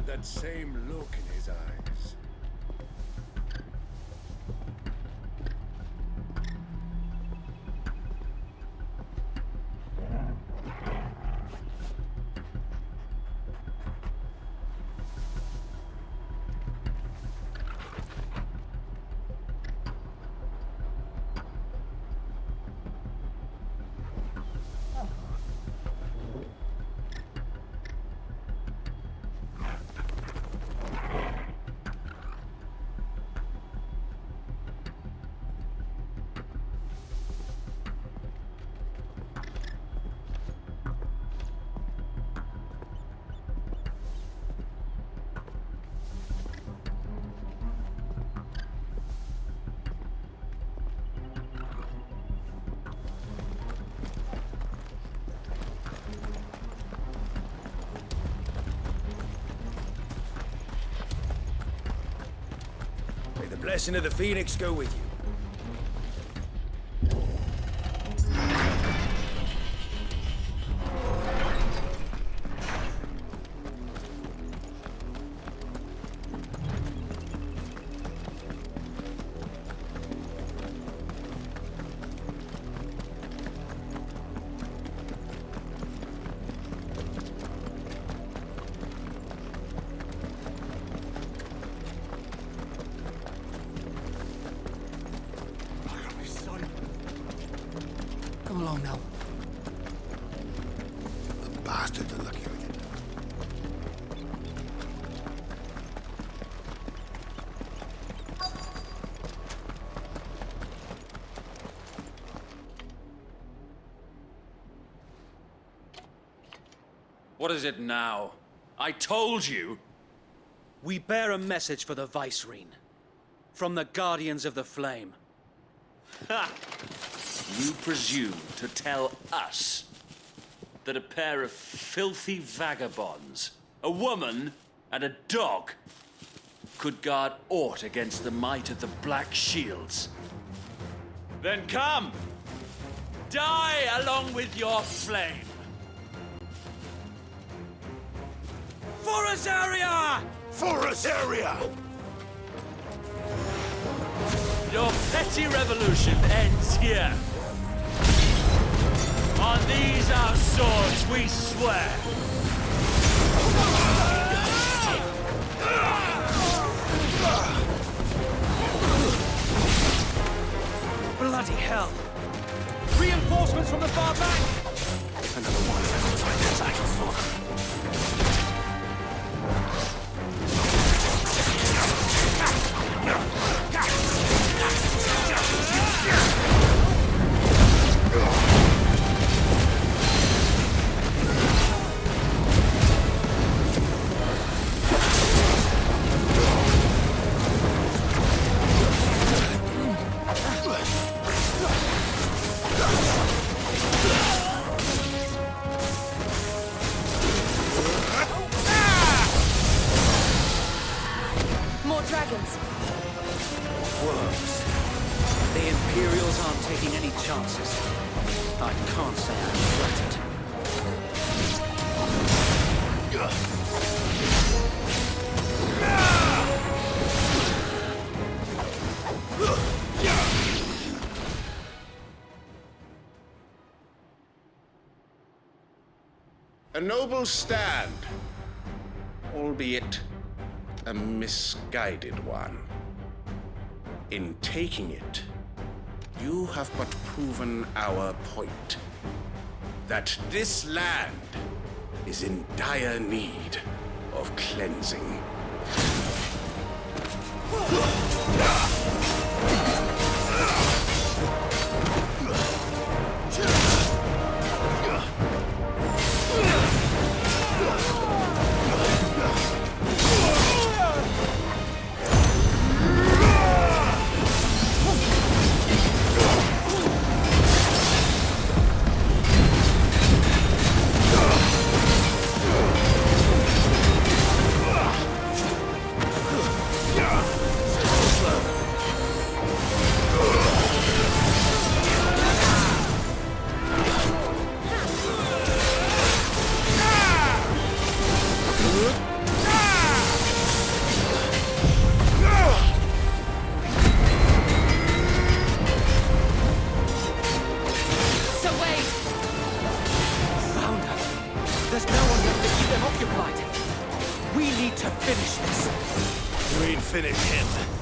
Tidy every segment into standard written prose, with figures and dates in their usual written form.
that same look in his eyes. The blessing of the Phoenix go with you. Come along now. The bastards are lucky I did that. What is it now? I told you! We bear a message for the Vicereine. From the Guardians of the Flame. Ha! You presume to tell us that a pair of filthy vagabonds, a woman and a dog, could guard aught against the might of the Black Shields? Then come! Die along with your flame! For Azaria! For Azaria! Your petty revolution ends here. On these our swords we swear. Bloody hell! Reinforcements from the far bank! Another one of them will find their title for them. More dragons. Worms. The Imperials aren't taking any chances. I can't say I'm flattered. A noble stand, albeit a misguided one. In taking it, you have but proven our point. That this land is in dire need of cleansing. Slow. to finish this. You ain't finished him.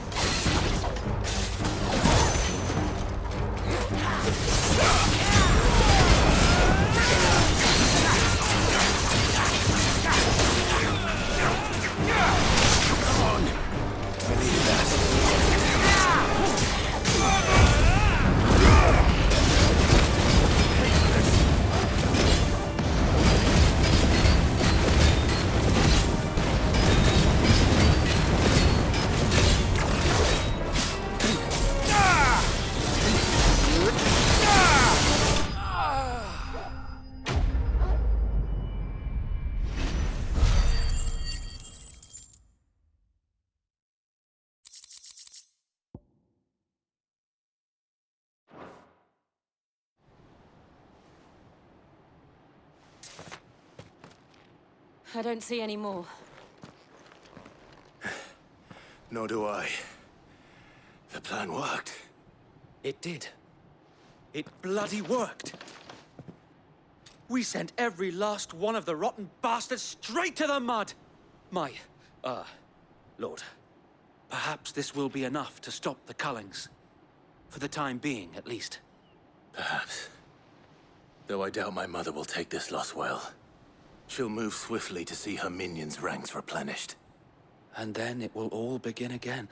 I don't see any more. Nor do I. The plan worked. It did. It bloody worked. We sent every last one of the rotten bastards straight to the mud! Lord. Perhaps this will be enough to stop the Cullings. For the time being, at least. Perhaps. Though I doubt my mother will take this loss well. She'll move swiftly to see her minions' ranks replenished. And then it will all begin again.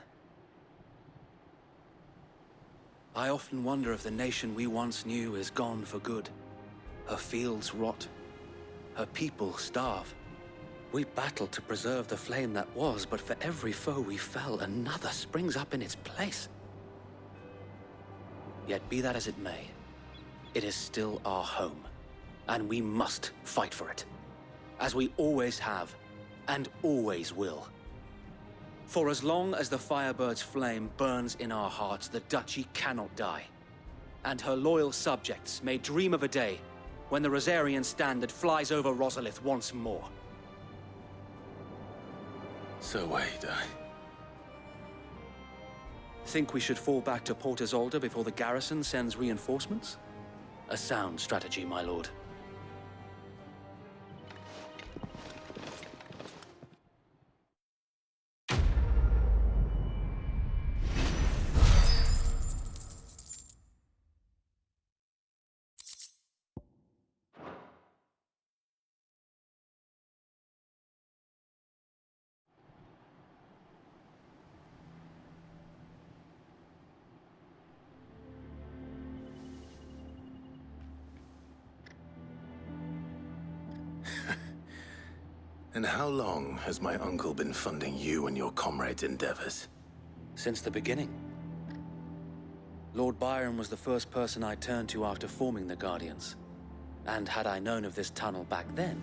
I often wonder if the nation we once knew is gone for good. Her fields rot. Her people starve. We battled to preserve the flame that was, but for every foe we fell, another springs up in its place. Yet be that as it may, it is still our home, and we must fight for it. As we always have, and always will. For as long as the Firebird's flame burns in our hearts, the Duchy cannot die. And her loyal subjects may dream of a day when the Rosarian standard flies over Rosalith once more. So wait, Think we should fall back to Port Isolde before the garrison sends reinforcements? A sound strategy, my lord. And how long has my uncle been funding you and your comrades' endeavors? Since the beginning. Lord Byron was the first person I turned to after forming the Guardians. And had I known of this tunnel back then,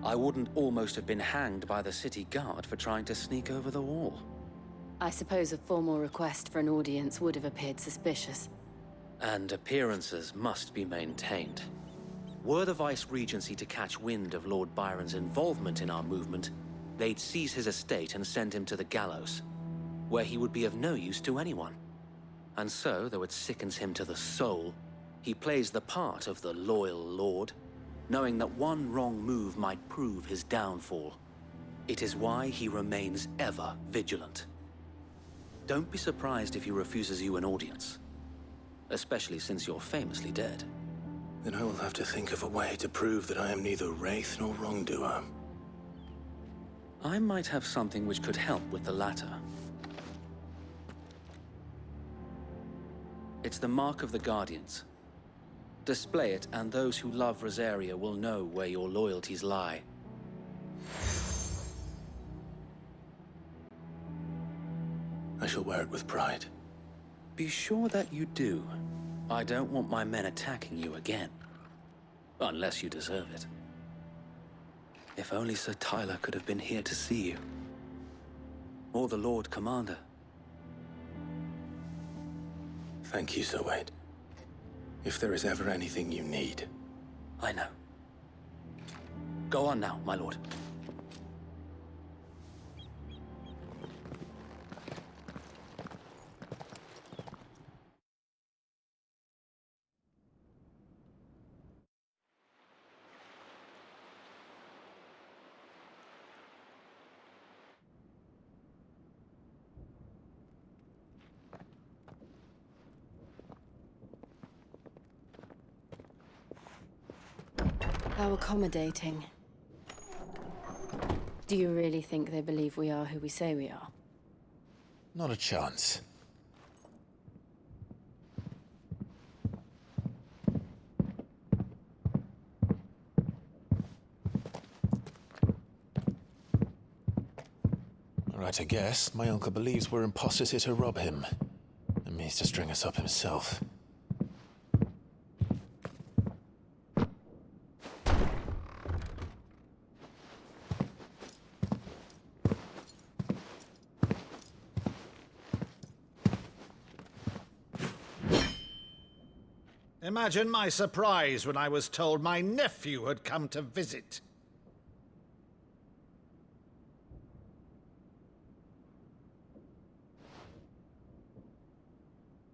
I wouldn't almost have been hanged by the city guard for trying to sneak over the wall. I suppose a formal request for an audience would have appeared suspicious. And appearances must be maintained. Were the Vice-Regency to catch wind of Lord Byron's involvement in our movement, they'd seize his estate and send him to the gallows, where he would be of no use to anyone. And so, though it sickens him to the soul, he plays the part of the loyal lord, knowing that one wrong move might prove his downfall. It is why he remains ever vigilant. Don't be surprised if he refuses you an audience, especially since you're famously dead. Then I will have to think of a way to prove that I am neither wraith nor wrongdoer. I might have something which could help with the latter. It's the mark of the Guardians. Display it, and those who love Rosaria will know where your loyalties lie. I shall wear it with pride. Be sure that you do. I don't want my men attacking you again. Unless you deserve it. If only Sir Tyler could have been here to see you. Or the Lord Commander. Thank you, Sir Wade. If there is ever anything you need. I know. Go on now, my lord. How accommodating. Do you really think they believe we are who we say we are? Not a chance. Right, I guess. My uncle believes we're imposters here to rob him. And means to string us up himself. Imagine my surprise when I was told my nephew had come to visit.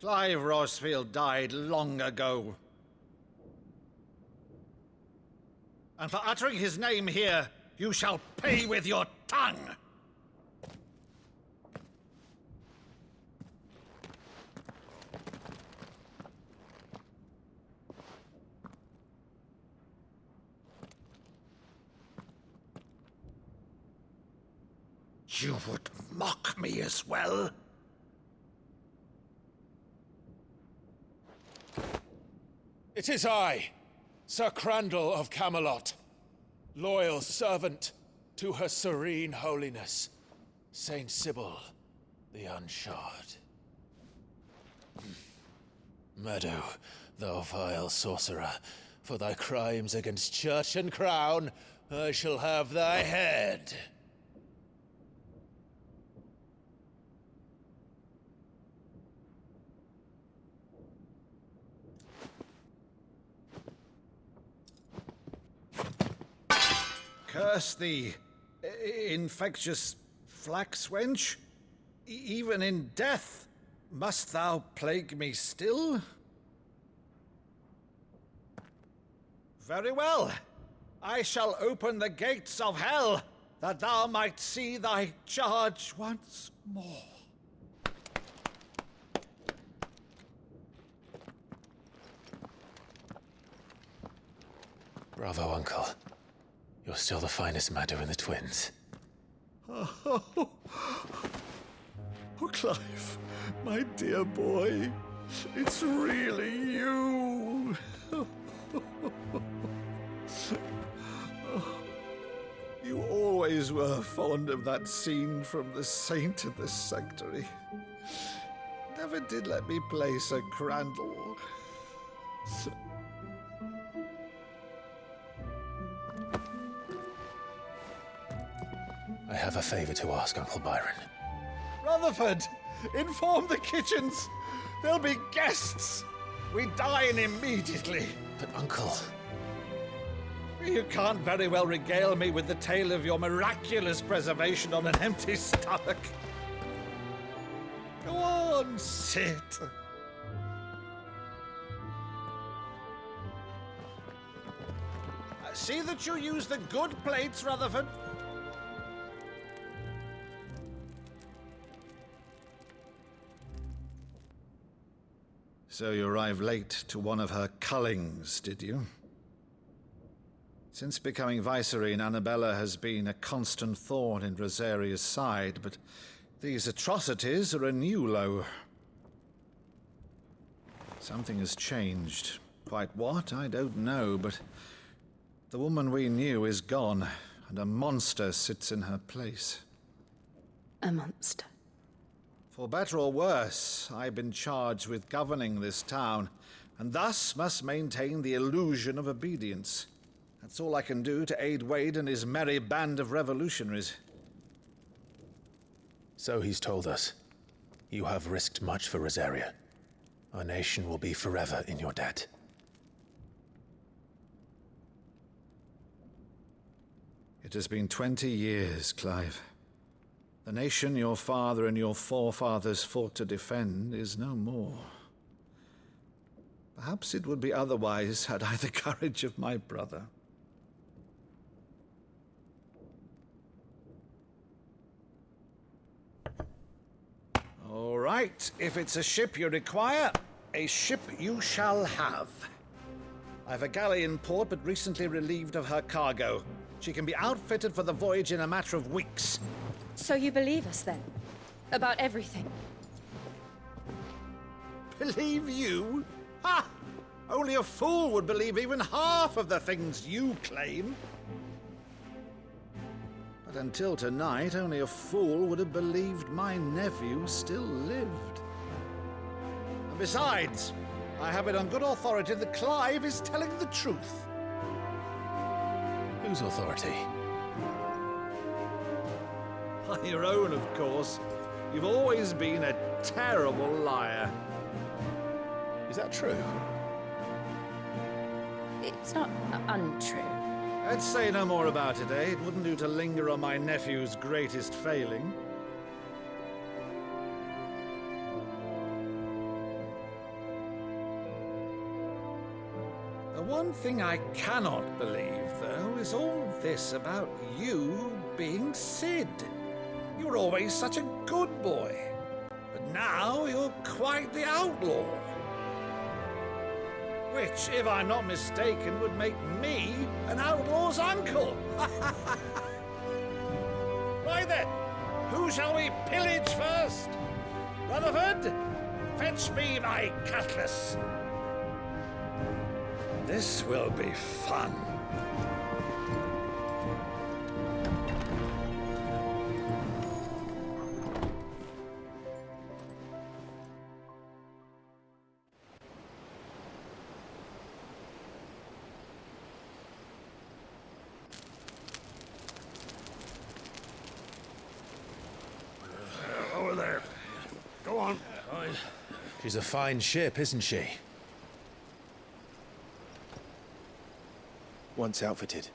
Clive Rosfield died long ago. And for uttering his name here, you shall pay with your tongue! You would mock me as well? It is I, Sir Crandall of Camelot, loyal servant to Her Serene Holiness, Saint Sybil the Unshod. Meadow, thou vile sorcerer, for thy crimes against church and crown, I shall have thy head. Curse thee, infectious flax wench. Even in death, must thou plague me still? Very well. I shall open the gates of hell, that thou might see thy charge once more. Bravo, Uncle. You're still the finest Meadow in the twins. Oh, Clive, my dear boy, it's really you. You always were fond of that scene from The Saint in the Sanctuary. Never did let me play Sir Crandall. I have a favor to ask, Uncle Byron. Rutherford, inform the kitchens. There'll be guests. We dine immediately. But, Uncle... You can't very well regale me with the tale of your miraculous preservation on an empty stomach. Go on, sit. See that you use the good plates, Rutherford. So you arrived late to one of her cullings, did you? Since becoming Vicereine, Annabella has been a constant thorn in Rosaria's side, but these atrocities are a new low. Something has changed. Quite what, I don't know, but the woman we knew is gone, and a monster sits in her place. A monster. For better or worse, I've been charged with governing this town, and thus must maintain the illusion of obedience. That's all I can do to aid Wade and his merry band of revolutionaries. So he's told us. You have risked much for Rosaria. Our nation will be forever in your debt. It has been 20 years, Clive. The nation your father and your forefathers fought to defend is no more. Perhaps it would be otherwise had I the courage of my brother. All right, if it's a ship you require, a ship you shall have. I've a galley in port, but recently relieved of her cargo. She can be outfitted for the voyage in a matter of weeks. So you believe us then? About everything? Believe you? Ha! Only a fool would believe even half of the things you claim. But until tonight, only a fool would have believed my nephew still lived. And besides, I have it on good authority that Clive is telling the truth. Whose authority? By your own, of course. You've always been a terrible liar. Is that true? It's not untrue. Let's say no more about it, eh? It wouldn't do to linger on my nephew's greatest failing. The one thing I cannot believe, though, is all this about you being Sid. You were always such a good boy, but now you're quite the outlaw. Which, if I'm not mistaken, would make me an outlaw's uncle. Right then, who shall we pillage first? Rutherford, fetch me my cutlass. This will be fun. Over there. Go on. She's a fine ship, isn't she? Once outfitted,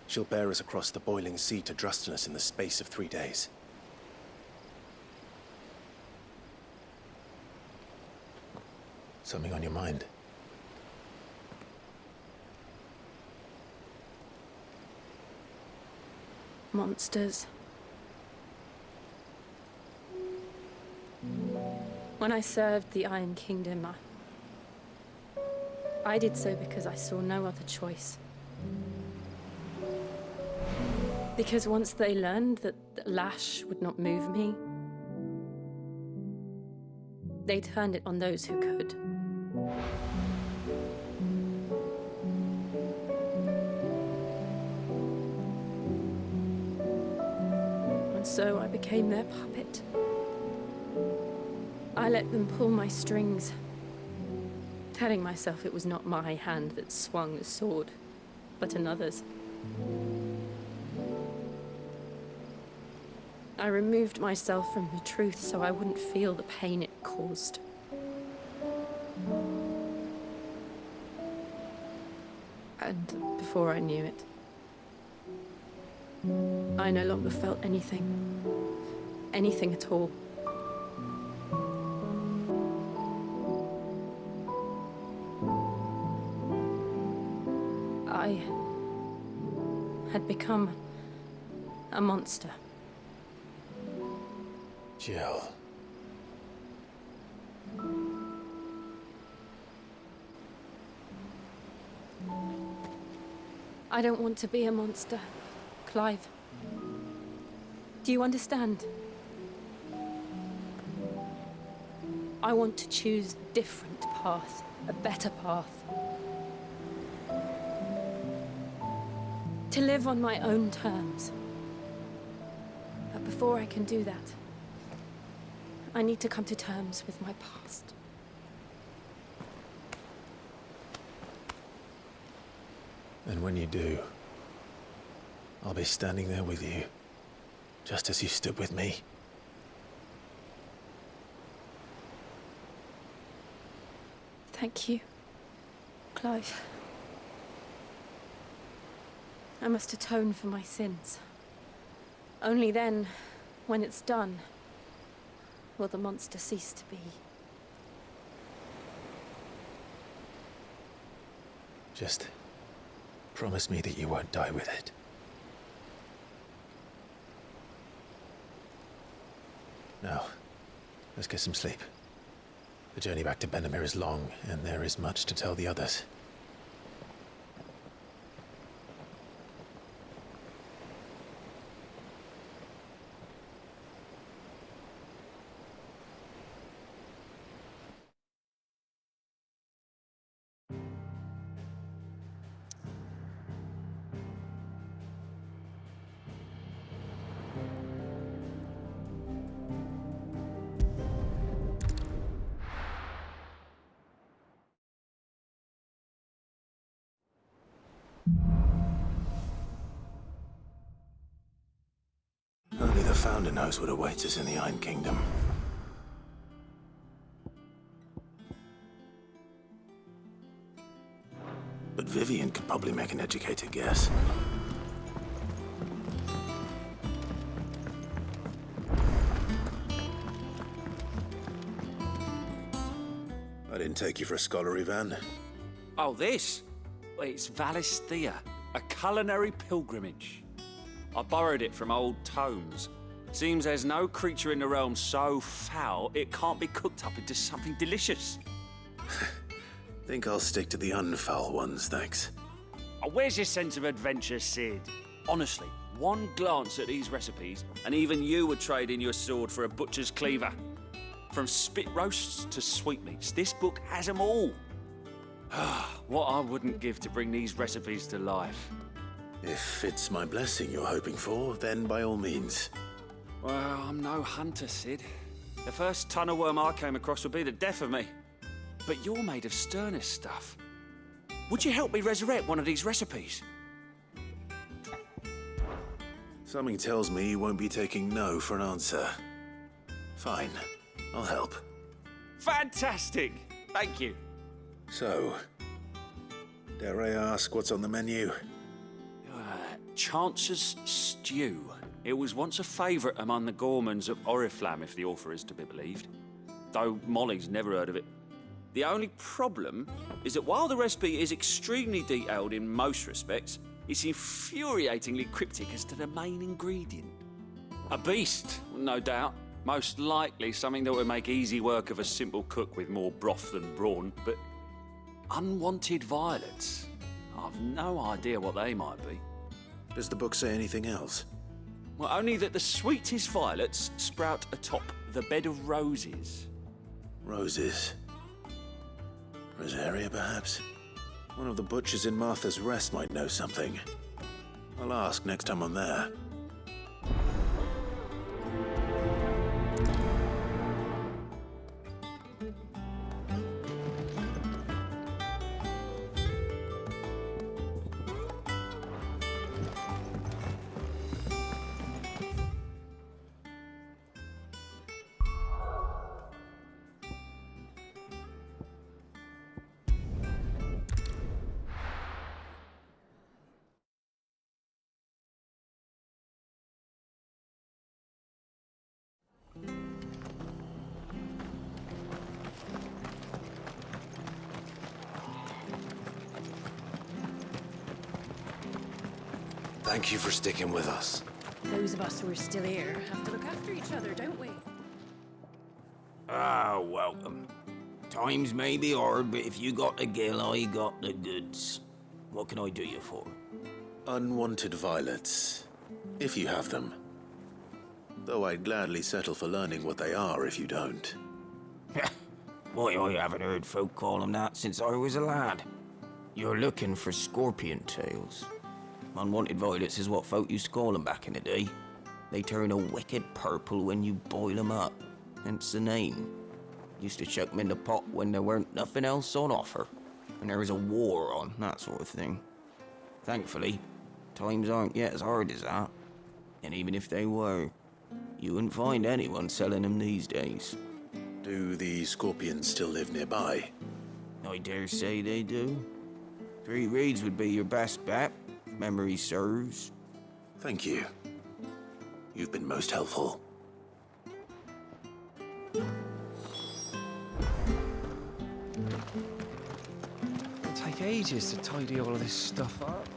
she'll bear us across the boiling sea to Drustinus in the space of 3 days. Something on your mind? Monsters. When I served the Iron Kingdom, I did so because I saw no other choice. Because once they learned that Lash would not move me, they turned it on those who could. And so I became their puppet. I let them pull my strings, telling myself it was not my hand that swung the sword, but another's. I removed myself from the truth so I wouldn't feel the pain it caused. And before I knew it, I no longer felt anything. Anything at all. I had become a monster. Jill. I don't want to be a monster, Clive. Do you understand? I want to choose a different path, a better path. To live on my own terms. But before I can do that, I need to come to terms with my past. And when you do, I'll be standing there with you, just as you stood with me. Thank you, Clive. I must atone for my sins. Only then, when it's done, will the monster cease to be. Just promise me that you won't die with it. Now, let's get some sleep. The journey back to Benamir is long, and there is much to tell the others. the Founder knows what awaits us in the Iron Kingdom. But Vivian could probably make an educated guess. I didn't take you for a scholar, Ivan. Oh, this? Well, it's Valisthea, a culinary pilgrimage. I borrowed it from old tomes. Seems there's no creature in the realm so foul it can't be cooked up into something delicious. Think I'll stick to the unfoul ones, thanks. Oh, where's your sense of adventure, Sid? Honestly, one glance at these recipes, and even you would trade in your sword for a butcher's cleaver. From spit roasts to sweetmeats, this book has them all. What I wouldn't give to bring these recipes to life. If it's my blessing you're hoping for, then by all means. Well, I'm no hunter, Sid. The first tunnel worm I came across would be the death of me. But you're made of sterner stuff. Would you help me resurrect one of these recipes? Something tells me you won't be taking no for an answer. Fine, I'll help. Fantastic! Thank you. So, dare I ask what's on the menu? Chance's Stew. It was once a favourite among the gourmands of Oriflamme, if the author is to be believed. Though Molly's never heard of it. The only problem is that while the recipe is extremely detailed in most respects, it's infuriatingly cryptic as to the main ingredient. A beast, no doubt. Most likely something that would make easy work of a simple cook with more broth than brawn, but unwanted violets. I've no idea what they might be. Does the book say anything else? Well, only that the sweetest violets sprout atop the bed of roses. Roses. Rosaria, perhaps? One of the butchers in Martha's Rest might know something. I'll ask next time I'm there. Thank you for sticking with us. Those of us who are still here have to look after each other, don't we? Ah, welcome. Times may be hard, but if you got the gill, I got the goods. What can I do you for? Unwanted violets, if you have them. Though I'd gladly settle for learning what they are if you don't. Why, I haven't heard folk call them that since I was a lad. You're looking for scorpion tails. Unwanted violets is what folk used to call them back in the day. They turn a wicked purple when you boil them up, hence the name. Used to chuck them in the pot when there weren't nothing else on offer, and there was a war on, that sort of thing. Thankfully, times aren't yet as hard as that. And even if they were, you wouldn't find anyone selling them these days. Do the scorpions still live nearby? I dare say they do. 3 Reeds would be your best bet, if memory serves. Thank you. You've been most helpful. It'll take ages to tidy all of this stuff up.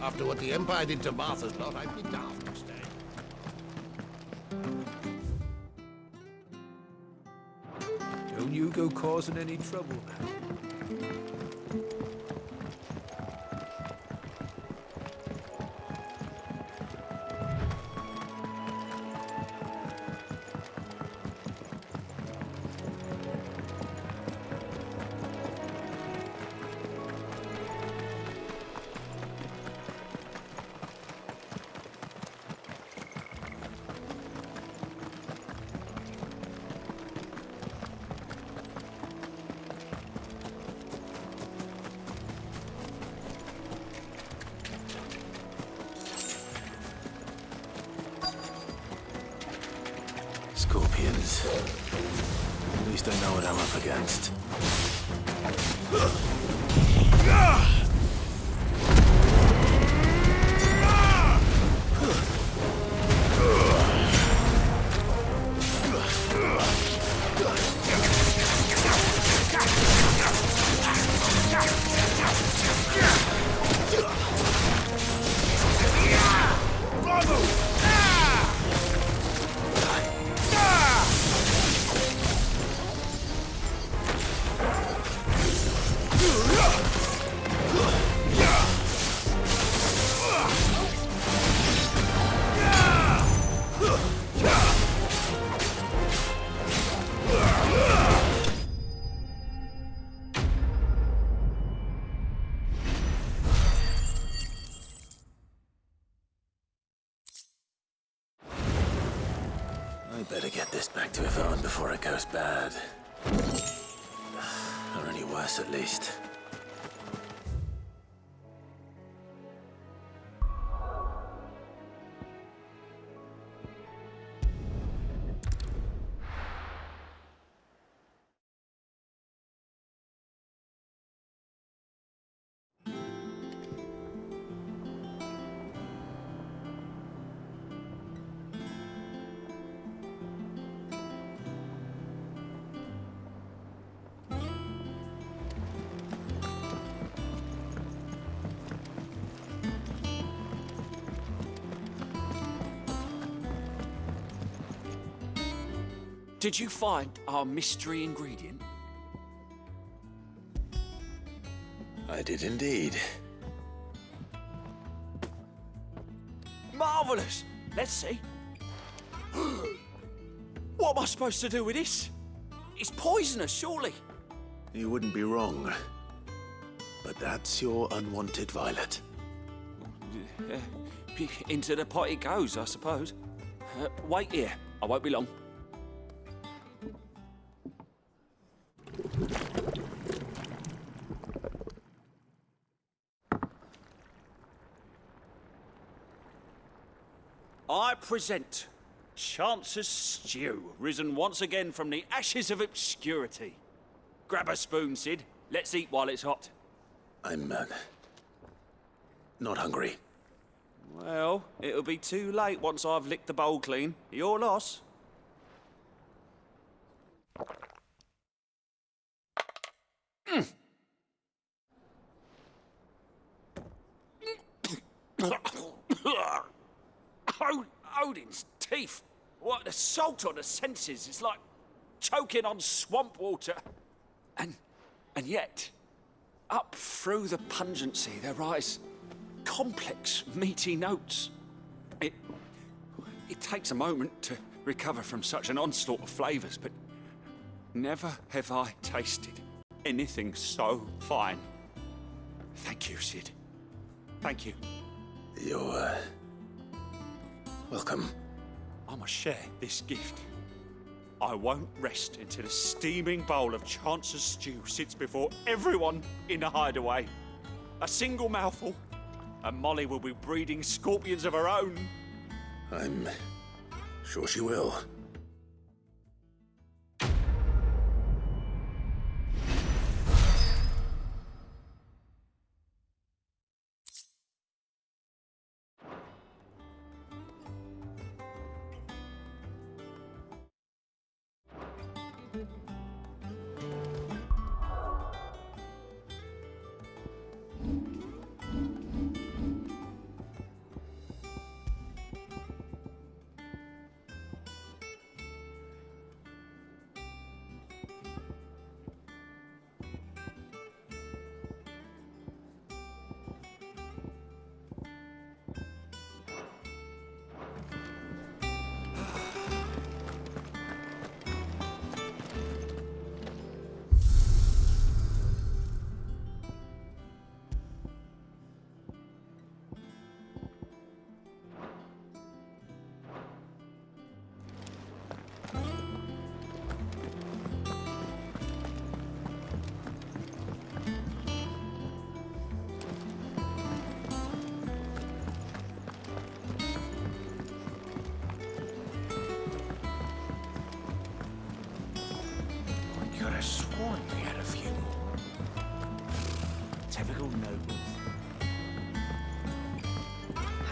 After what the Empire did to Martha's lot, I'd be daft to stay. Don't you go causing any trouble now. Scorpions. At least I know what I'm up against. I better get this back to Yvonne before it goes bad. Or any worse, at least. Did you find our mystery ingredient? I did indeed. Marvelous! Let's see. What am I supposed to do with this? It's poisonous, surely. You wouldn't be wrong. But that's your unwanted violet. Into the pot it goes, I suppose. Wait here. I won't be long. I present Chance's Stew, risen once again from the ashes of obscurity. Grab a spoon, Sid. Let's eat while it's hot. I'm, not hungry. Well, it'll be too late once I've licked the bowl clean. Your loss. Odin's teeth. What the salt on the senses. It's like choking on swamp water. And yet, up through the pungency, there rise complex, meaty notes. It takes a moment to recover from such an onslaught of flavors, but never have I tasted anything so fine. Thank you, Sid. Thank you. You're, welcome. I must share this gift. I won't rest until a steaming bowl of Chance's Stew sits before everyone in the hideaway. A single mouthful, and Molly will be breeding scorpions of her own. I'm sure she will.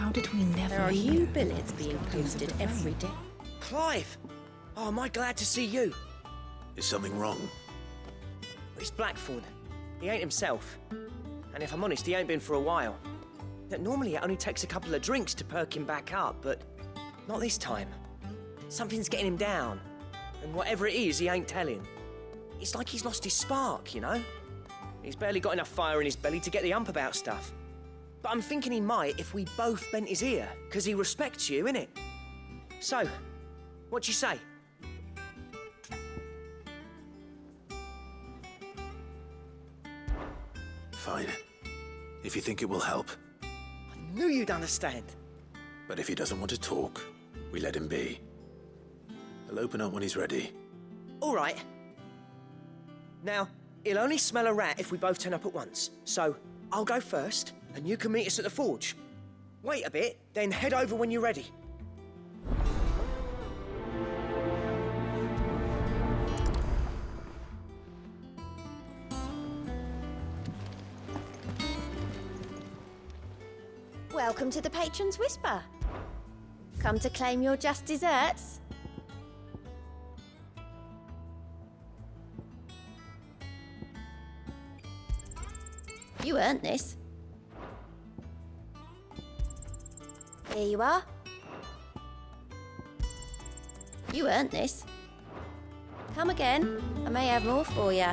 How did we never There are hear? new billets being posted every day. Clive! Oh, am I glad to see you? Is something wrong? It's Blackthorn. He ain't himself. And if I'm honest, he ain't been for a while. Normally it only takes a couple of drinks to perk him back up, but not this time. Something's getting him down. And whatever it is, he ain't telling. It's like he's lost his spark, you know? He's barely got enough fire in his belly to get the ump about stuff. But I'm thinking he might if we both bent his ear, because he respects you, innit? So, what do you say? Fine. If you think it will help. I knew you'd understand. But if he doesn't want to talk, we let him be. He'll open up when he's ready. All right. Now, he'll only smell a rat if we both turn up at once. So, I'll go first, and you can meet us at the forge. Wait a bit, then head over when you're ready. Welcome to the Patron's Whisper. Come to claim your just desserts? You earned this. Here you are. You earned this. Come again. I may have more for you.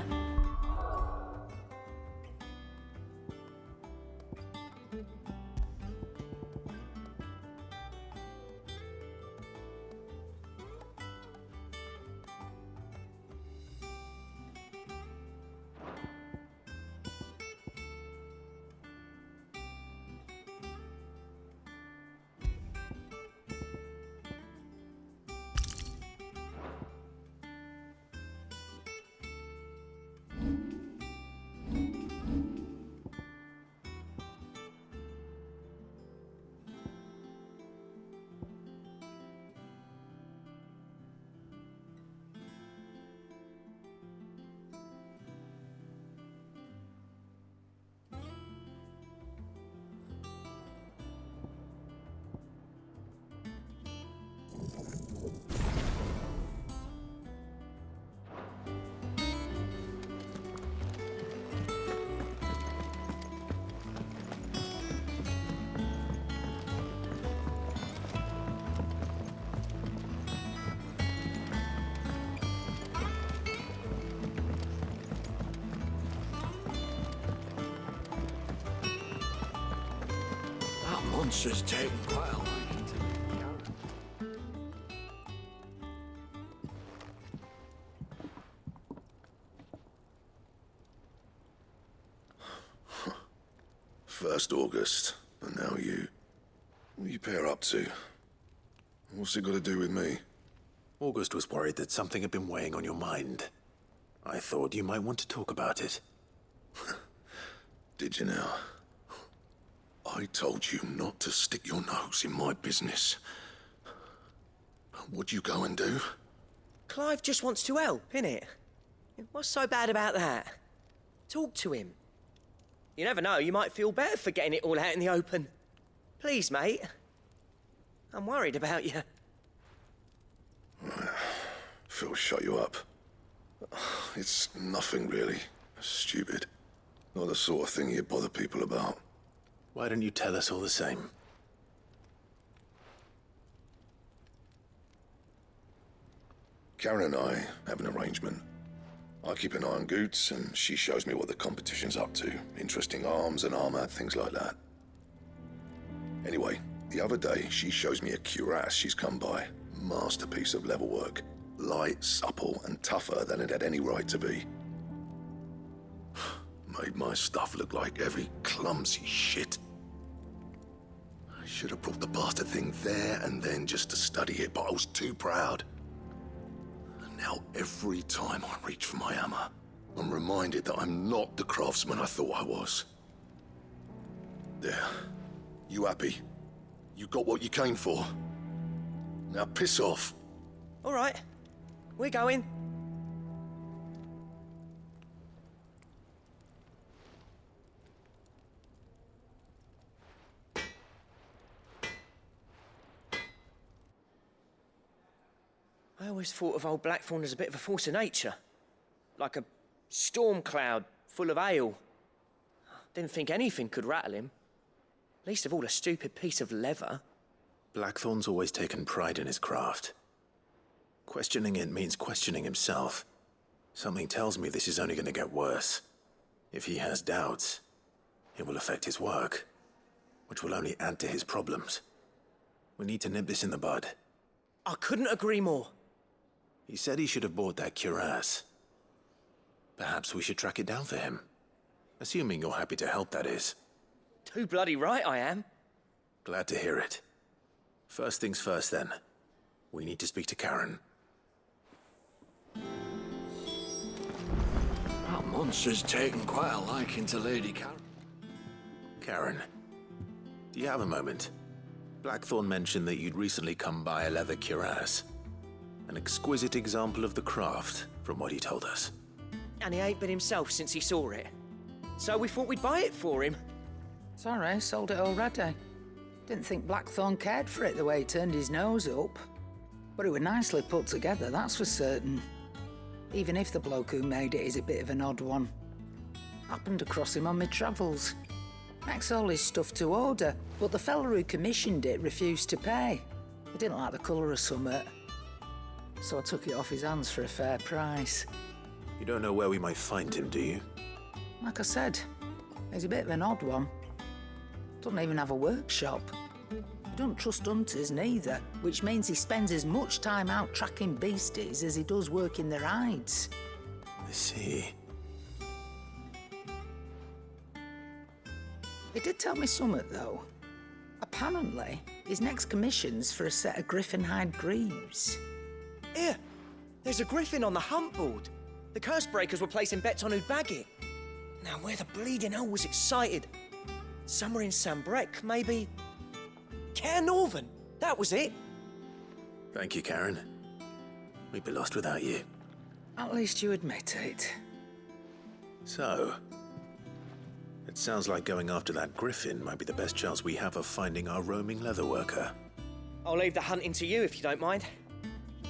Monsters take well. First August, and now you. What are you pair up to? What's it got to do with me? August was worried that something had been weighing on your mind. I thought you might want to talk about it. Did you now? I told you not to stick your nose in my business. What'd you go and do? Clive just wants to help, innit? What's so bad about that? Talk to him. You never know, you might feel better for getting it all out in the open. Please, mate. I'm worried about you. Phil shut you up. It's nothing really. Stupid. Not the sort of thing you bother people about. Why don't you tell us all the same? Karen and I have an arrangement. I keep an eye on Goots, and she shows me what the competition's up to. Interesting arms and armor, things like that. Anyway, the other day, she shows me a cuirass she's come by. Masterpiece of level work. Light, supple, and tougher than it had any right to be. Made my stuff look like every clumsy shit. I should have brought the bastard thing there and then just to study it, but I was too proud. And now every time I reach for my hammer, I'm reminded that I'm not the craftsman I thought I was. There. You happy? You got what you came for? Now piss off. All right. We're going. I always thought of old Blackthorn as a bit of a force of nature. Like a storm cloud full of ale. Didn't think anything could rattle him. Least of all a stupid piece of leather. Blackthorn's always taken pride in his craft. Questioning it means questioning himself. Something tells me this is only going to get worse. If he has doubts, it will affect his work, which will only add to his problems. We need to nip this in the bud. I couldn't agree more. He said he should have bought that cuirass. Perhaps we should track it down for him. Assuming you're happy to help, that is. Too bloody right I am. Glad to hear it. First things first, then. We need to speak to Karen. That monster's taken quite a liking to Lady Karen. Karen, do you have a moment? Blackthorn mentioned that you'd recently come by a leather cuirass. An exquisite example of the craft, from what he told us. And he ain't been himself since he saw it. So we thought we'd buy it for him. Sorry, sold it already. Didn't think Blackthorn cared for it the way he turned his nose up. But it was nicely put together, that's for certain. Even if the bloke who made it is a bit of an odd one. Happened across him on my travels. Makes all his stuff to order, but the fella who commissioned it refused to pay. He didn't like the colour of summit. So I took it off his hands for a fair price. You don't know where we might find him, do you? Like I said, he's a bit of an odd one. Doesn't even have a workshop. He don't trust hunters neither, which means he spends as much time out tracking beasties as he does working their hides. I see. He did tell me something, though. Apparently, his next commission's for a set of griffin hide greaves. Here, there's a griffin on the hunt board. The curse breakers were placing bets on who'd bag it. Now, where the bleeding hell was it sighted? Somewhere in Sambrec, maybe. Caer Northern, that was it. Thank you, Karen. We'd be lost without you. At least you admit it. So, it sounds like going after that griffin might be the best chance we have of finding our roaming leatherworker. I'll leave the hunting to you if you don't mind.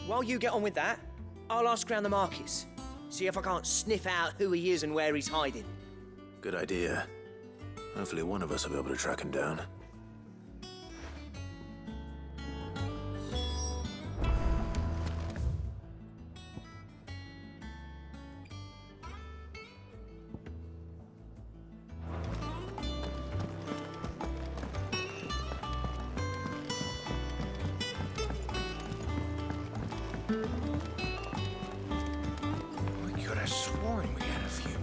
While you get on with that, I'll ask around the markets. See if I can't sniff out who he is and where he's hiding. Good idea. Hopefully one of us will be able to track him down. We could have sworn we had a few more.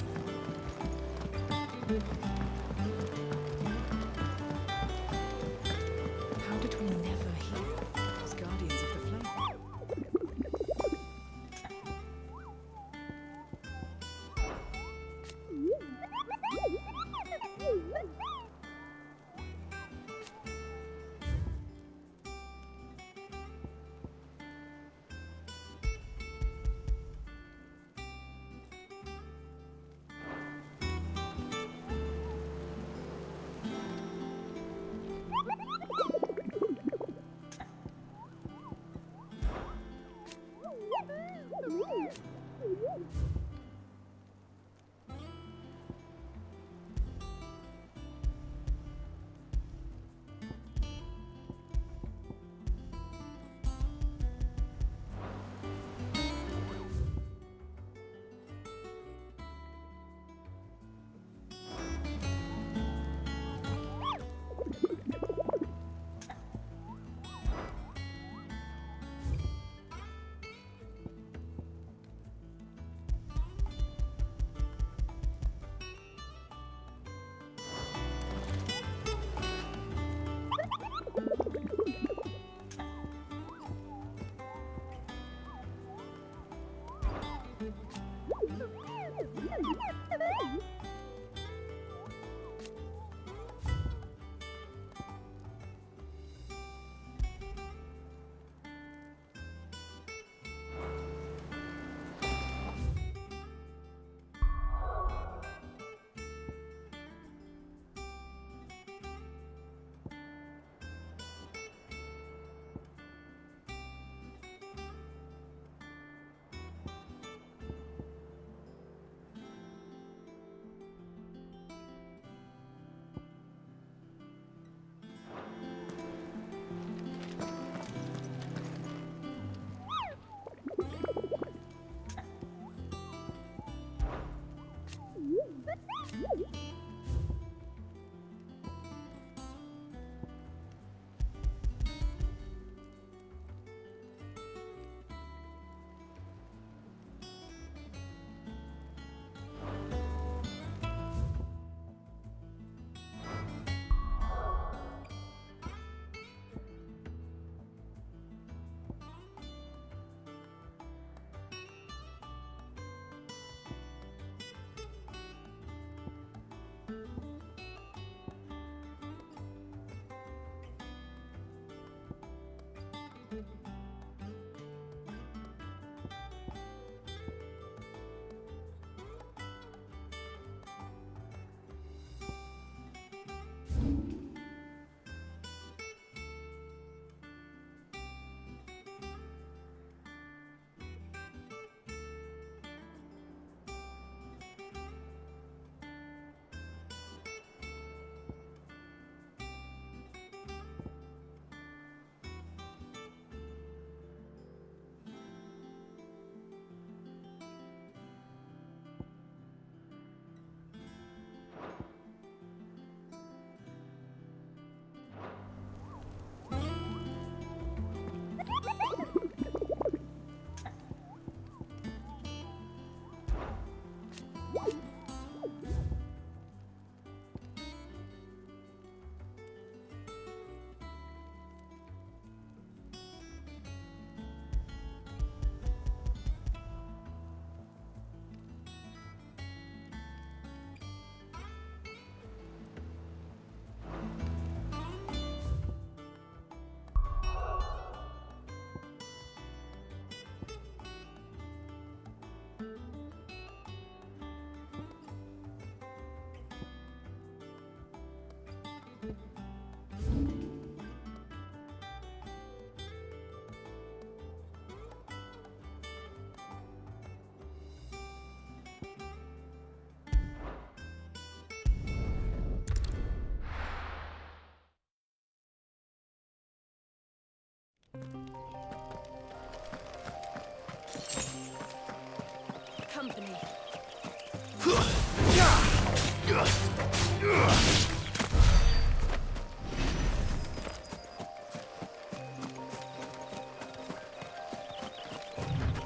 Company.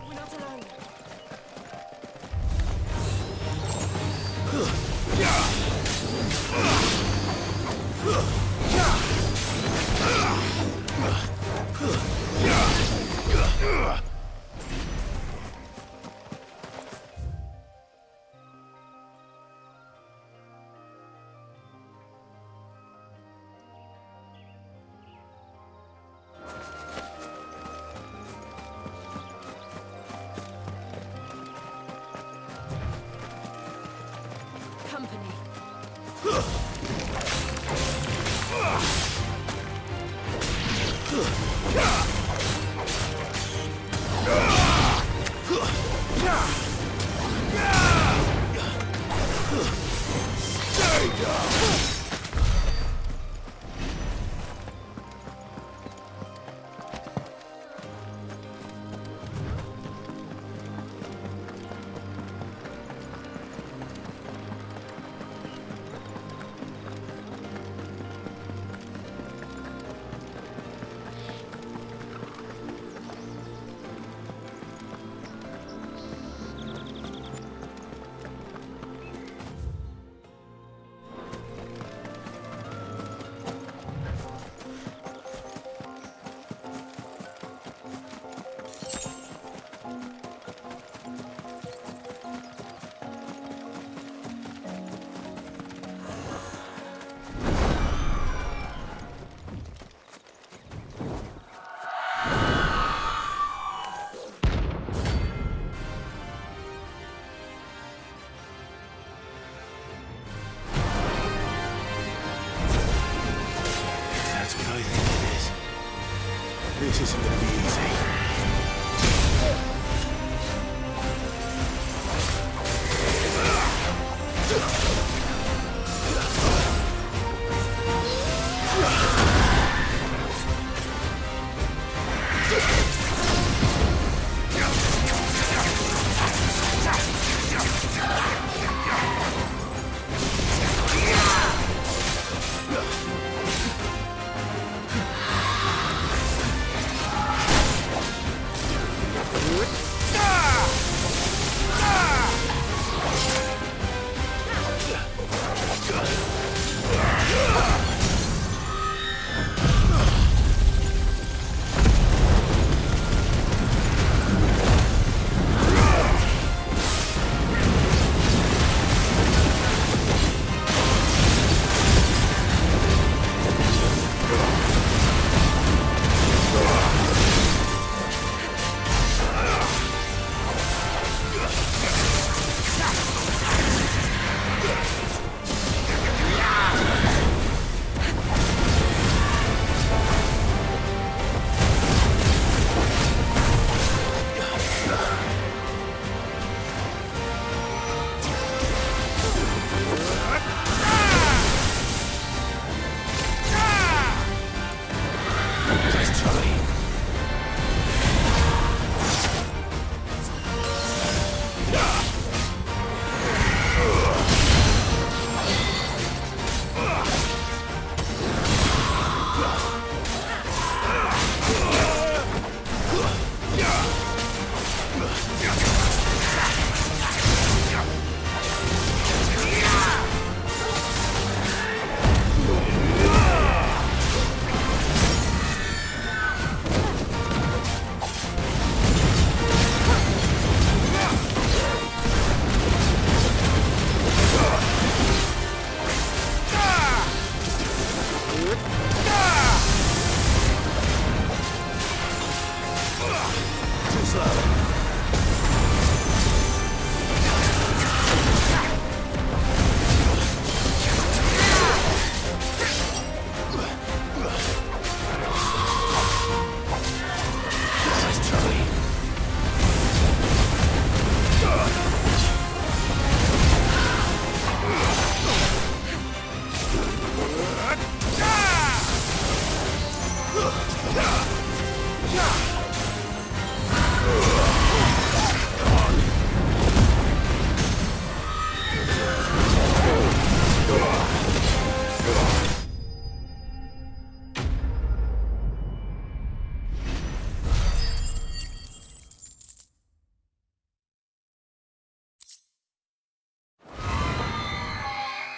We're not alone. Company. That's what I think it is. This isn't gonna be easy.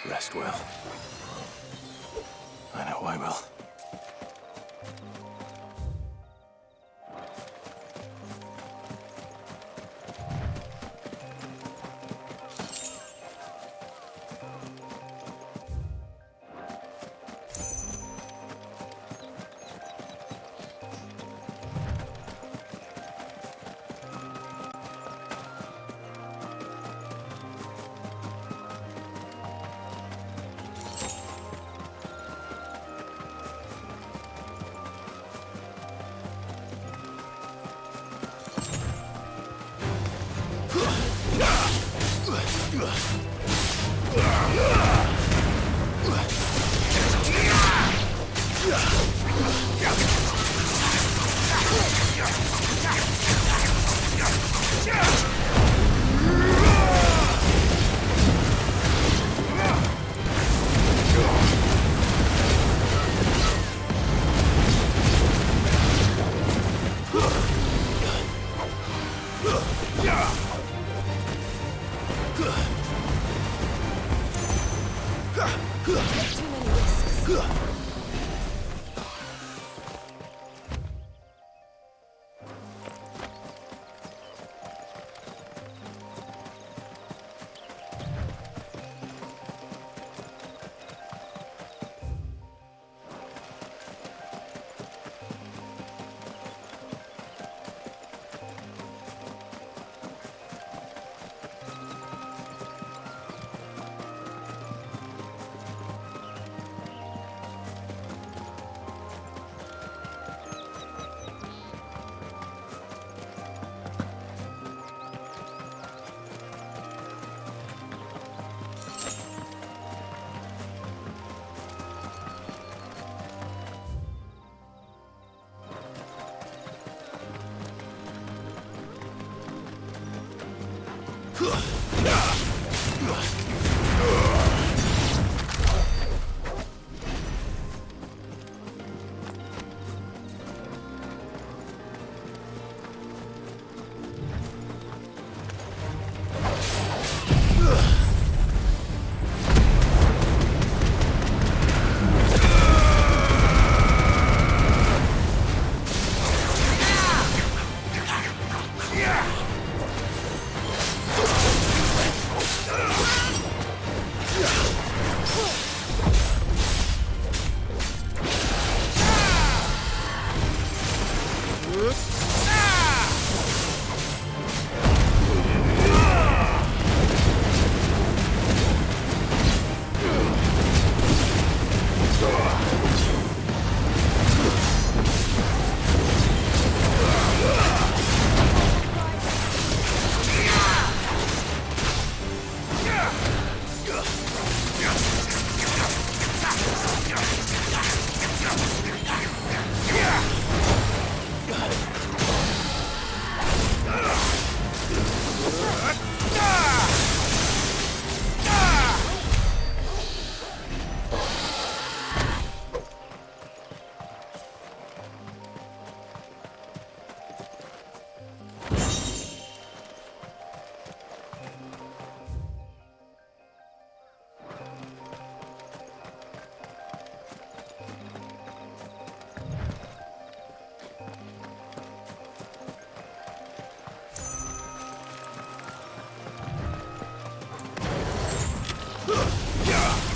Rest well. I know I will.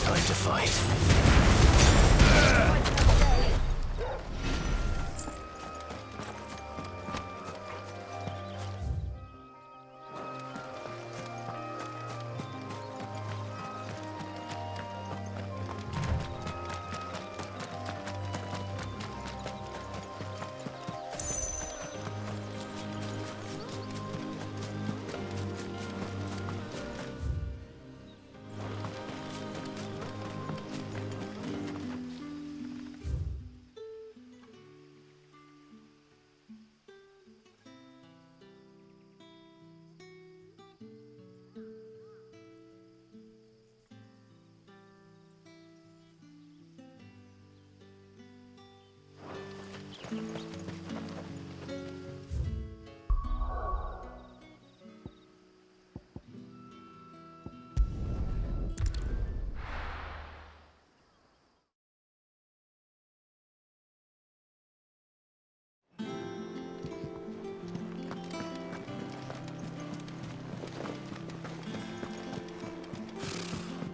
Time to fight.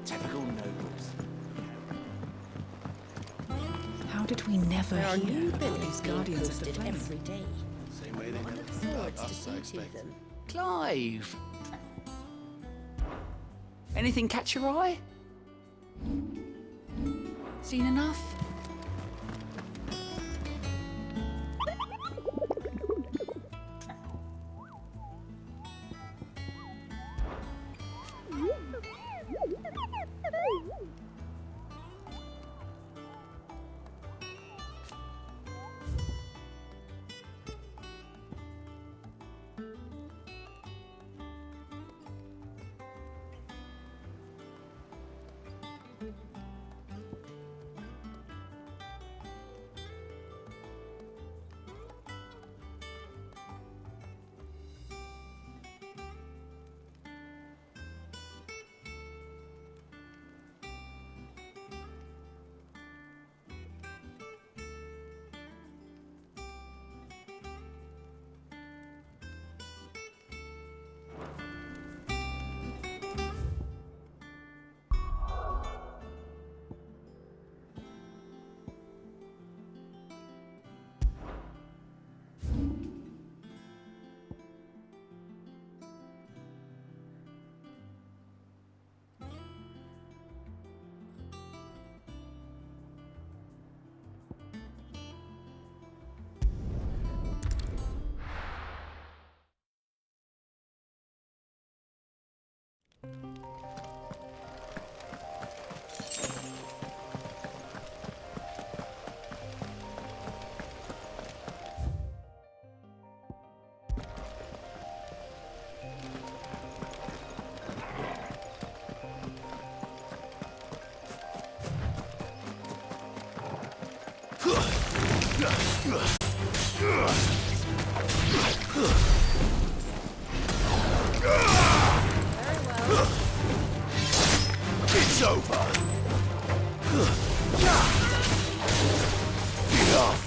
Typical nobles. How did we never There are hear new about buildings these being guardians of the posted flame? every day. Same way they I never look did forward about to us, I see to expect. them. Clive! Anything catch your eye? Seen enough? It's over. Enough.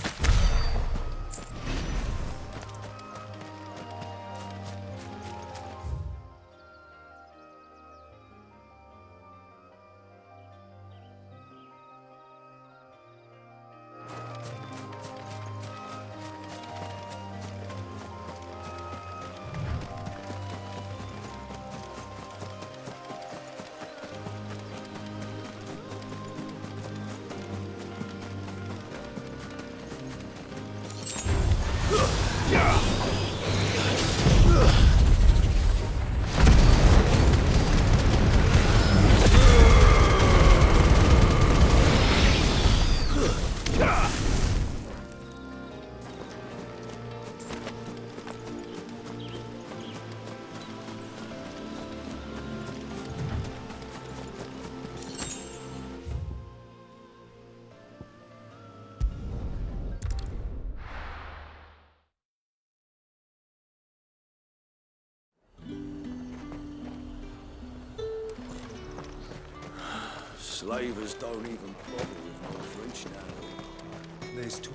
Slavers don't even bother with Northreach now. There's talk.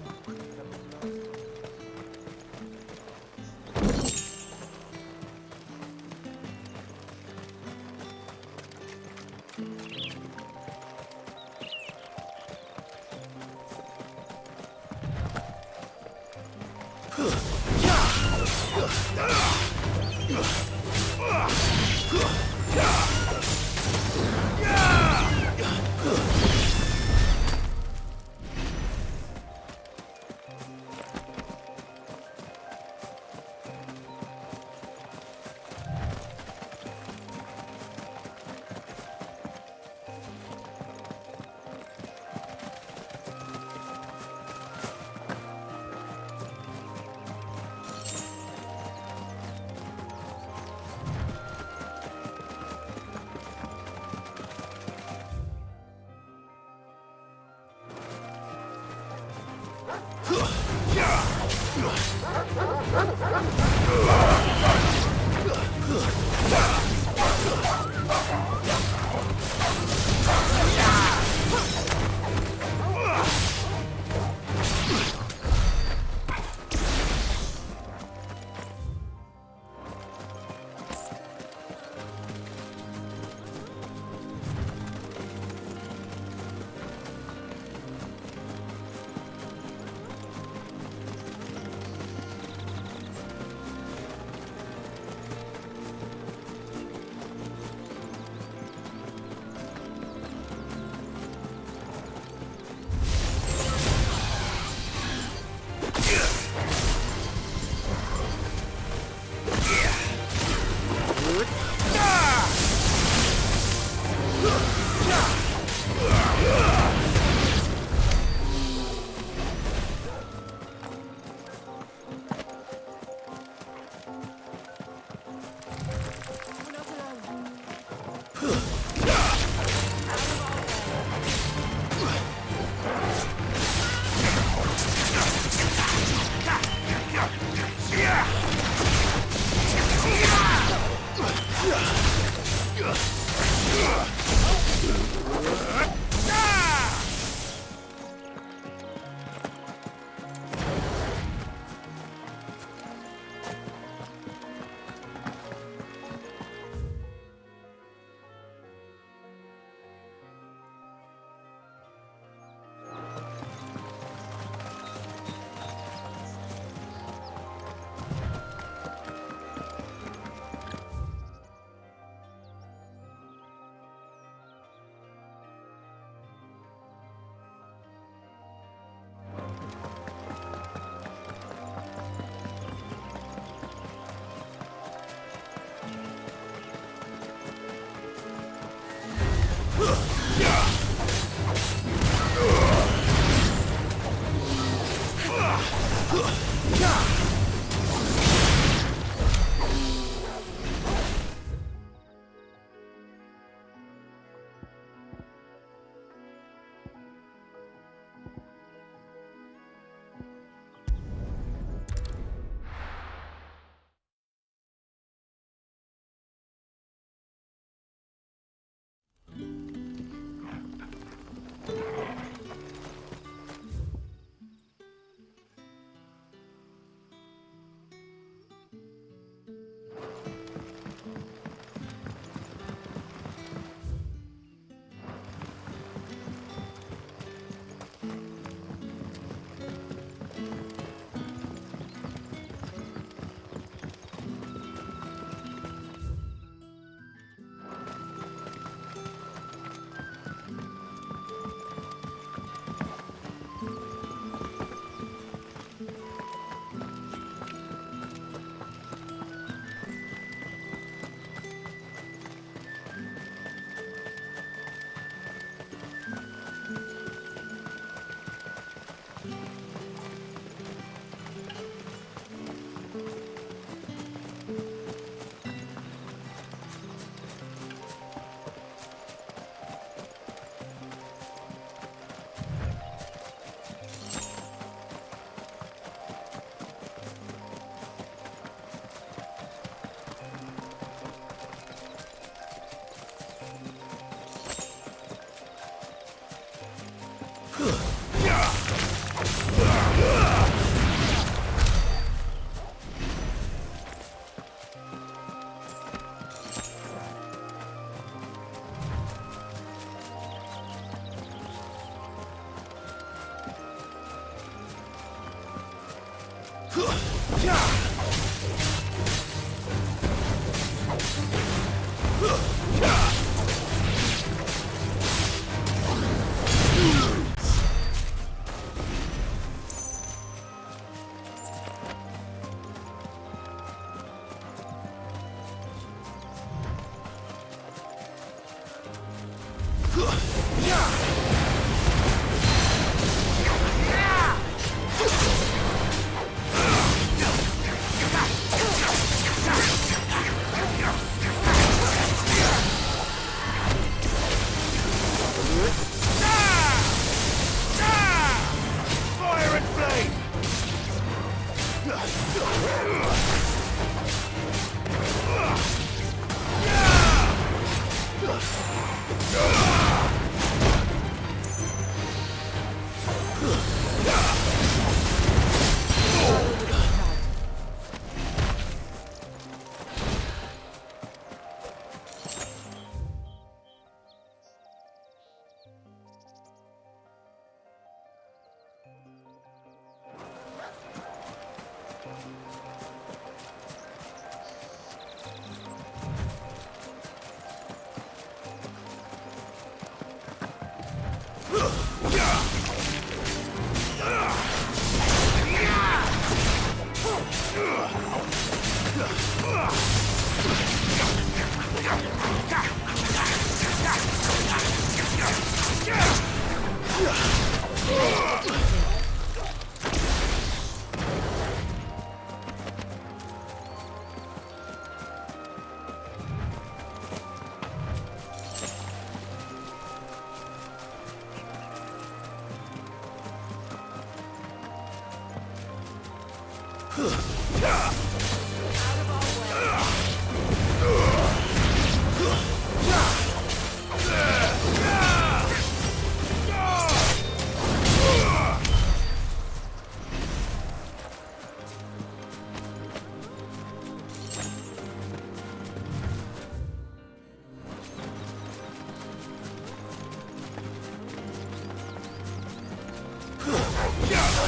Time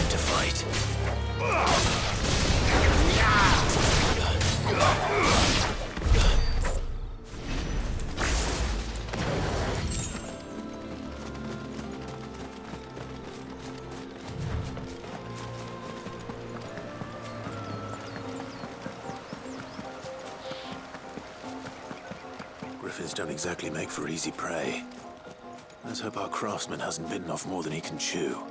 to fight. Griffins don't exactly make for easy prey. Let's hope our craftsman hasn't bitten off more than he can chew.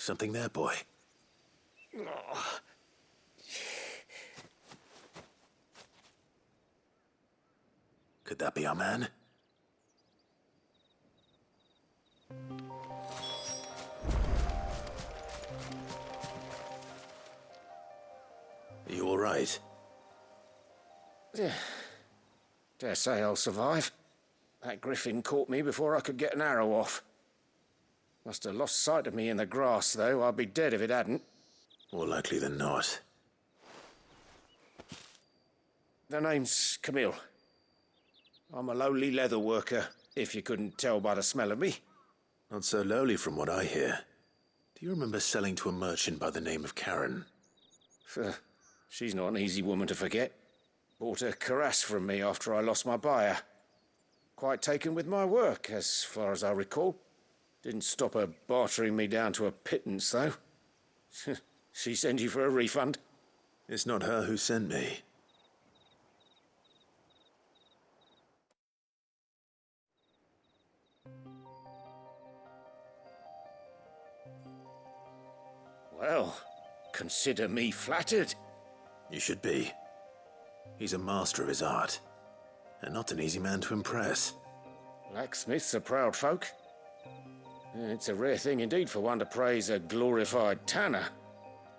Something there, boy? Could that be our man? Are you all right? Dare say I'll survive. That griffin caught me before I could get an arrow off. Must have lost sight of me in the grass, though. I'd be dead if it hadn't. More likely than not. The name's Camille. I'm a lowly leather worker, if you couldn't tell by the smell of me. Not so lowly from what I hear. Do you remember selling to a merchant by the name of Karen? She's not an easy woman to forget. Bought a cuirass from me after I lost my buyer. Quite taken with my work, as far as I recall. Didn't stop her bartering me down to a pittance, though. She sent you for a refund? It's not her who sent me. Well, consider me flattered. You should be. He's a master of his art, and not an easy man to impress. Blacksmiths are proud folk. It's a rare thing indeed for one to praise a glorified tanner.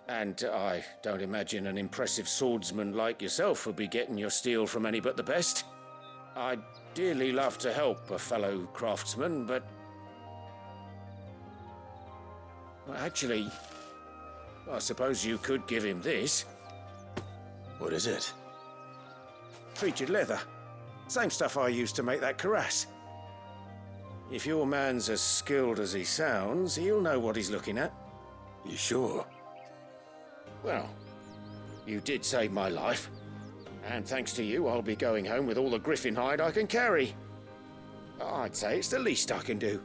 And I don't imagine an impressive swordsman like yourself would be getting your steel from any but the best. I'd dearly love to help a fellow craftsman, but... Well, actually, I suppose you could give him this. What is it? Treated leather. Same stuff I used to make that cuirass. If your man's as skilled as he sounds, he'll know what he's looking at. You sure? Well, you did save my life. And thanks to you, I'll be going home with all the griffin hide I can carry. I'd say it's the least I can do.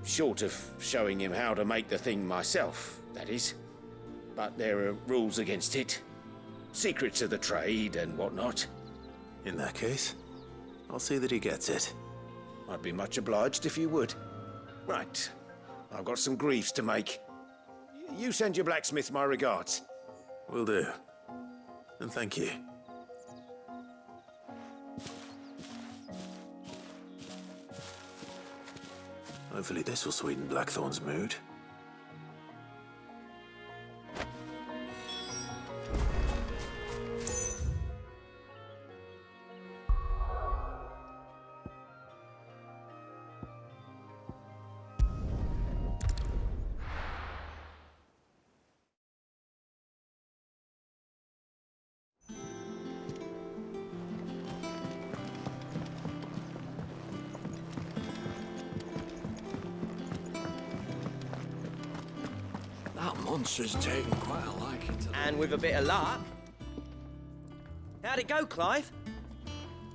Short of showing him how to make the thing myself, that is. But there are rules against it. Secrets of the trade and whatnot. In that case, I'll see that he gets it. I'd be much obliged if you would. Right. I've got some greaves to make. You send your blacksmith my regards. Will do. And thank you. Hopefully this will sweeten Blackthorn's mood. That monster's taken quite a liking to... And with a bit of luck. How'd it go, Clive?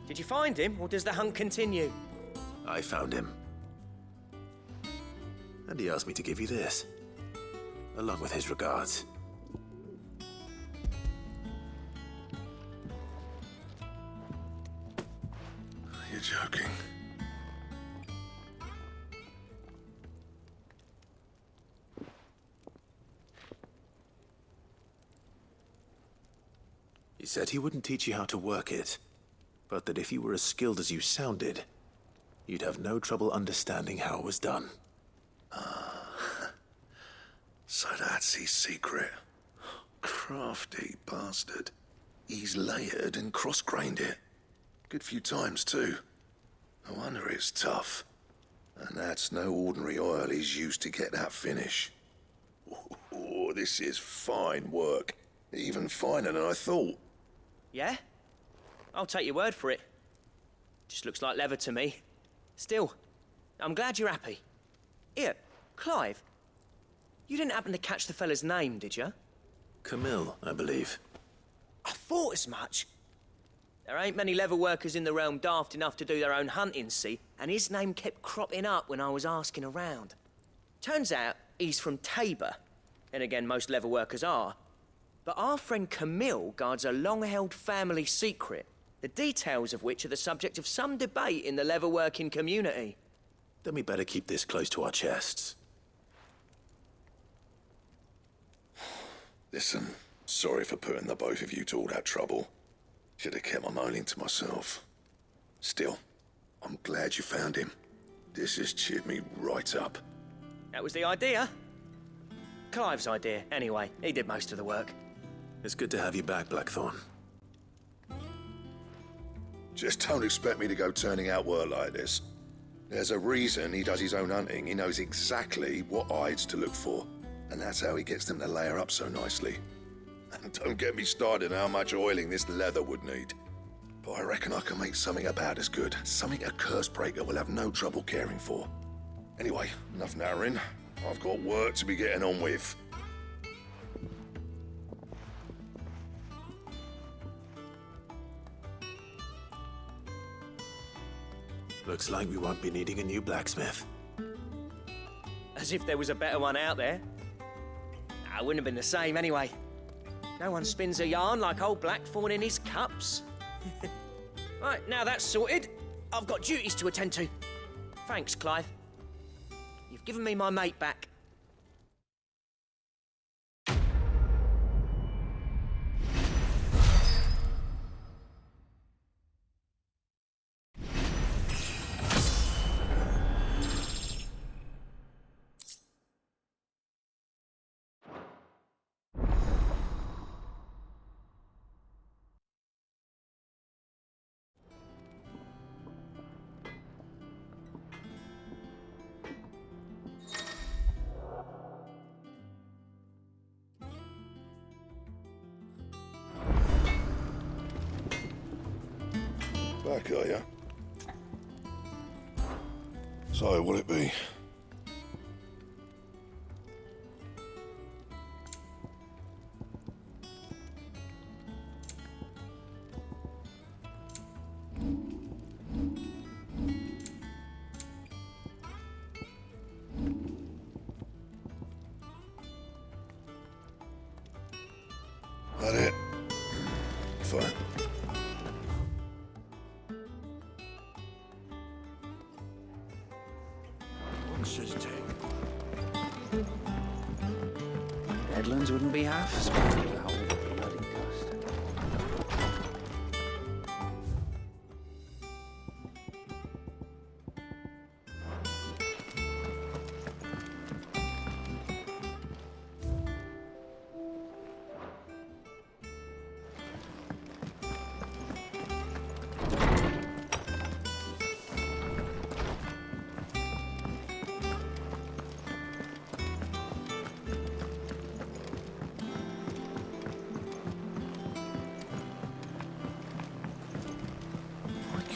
Did you find him, or does the hunt continue? I found him. And he asked me to give you this, along with his regards. You're joking. He said he wouldn't teach you how to work it, but that if you were as skilled as you sounded, you'd have no trouble understanding how it was done. So that's his secret. Crafty bastard. He's layered and cross-grained it. Good few times, too. No wonder it's tough. And that's no ordinary oil he's used to get that finish. Oh, this is fine work. Even finer than I thought. Yeah? I'll take your word for it. Just looks like leather to me. Still, I'm glad you're happy. Here, Clive, you didn't happen to catch the fella's name, did you? Camille, I believe. I thought as much. There ain't many leather workers in the realm daft enough to do their own hunting, see? And his name kept cropping up when I was asking around. Turns out he's from Tabor. And again, most leather workers are. But our friend Camille guards a long-held family secret, the details of which are the subject of some debate in the leather-working community. Then we better keep this close to our chests. Listen, sorry for putting the both of you to all that trouble. Should have kept my moaning to myself. Still, I'm glad you found him. This has cheered me right up. That was the idea. Clive's idea, anyway. He did most of the work. It's good to have you back, Blackthorn. Just don't expect me to go turning out work like this. There's a reason he does his own hunting. He knows exactly what hides to look for. And that's how he gets them to layer up so nicely. And don't get me started on how much oiling this leather would need. But I reckon I can make something about as good. Something a Cursebreaker will have no trouble caring for. Anyway, enough narrowing. I've got work to be getting on with. Looks like we won't be needing a new blacksmith. As if there was a better one out there. It wouldn't have been the same anyway. No one spins a yarn like old Blackthorn in his cups. Right, now that's sorted, I've got duties to attend to. Thanks, Clive. You've given me my mate back. Back, are ya? So, what'll it be? That it? Fine. Headlands wouldn't be half as bad without all the bloody dust.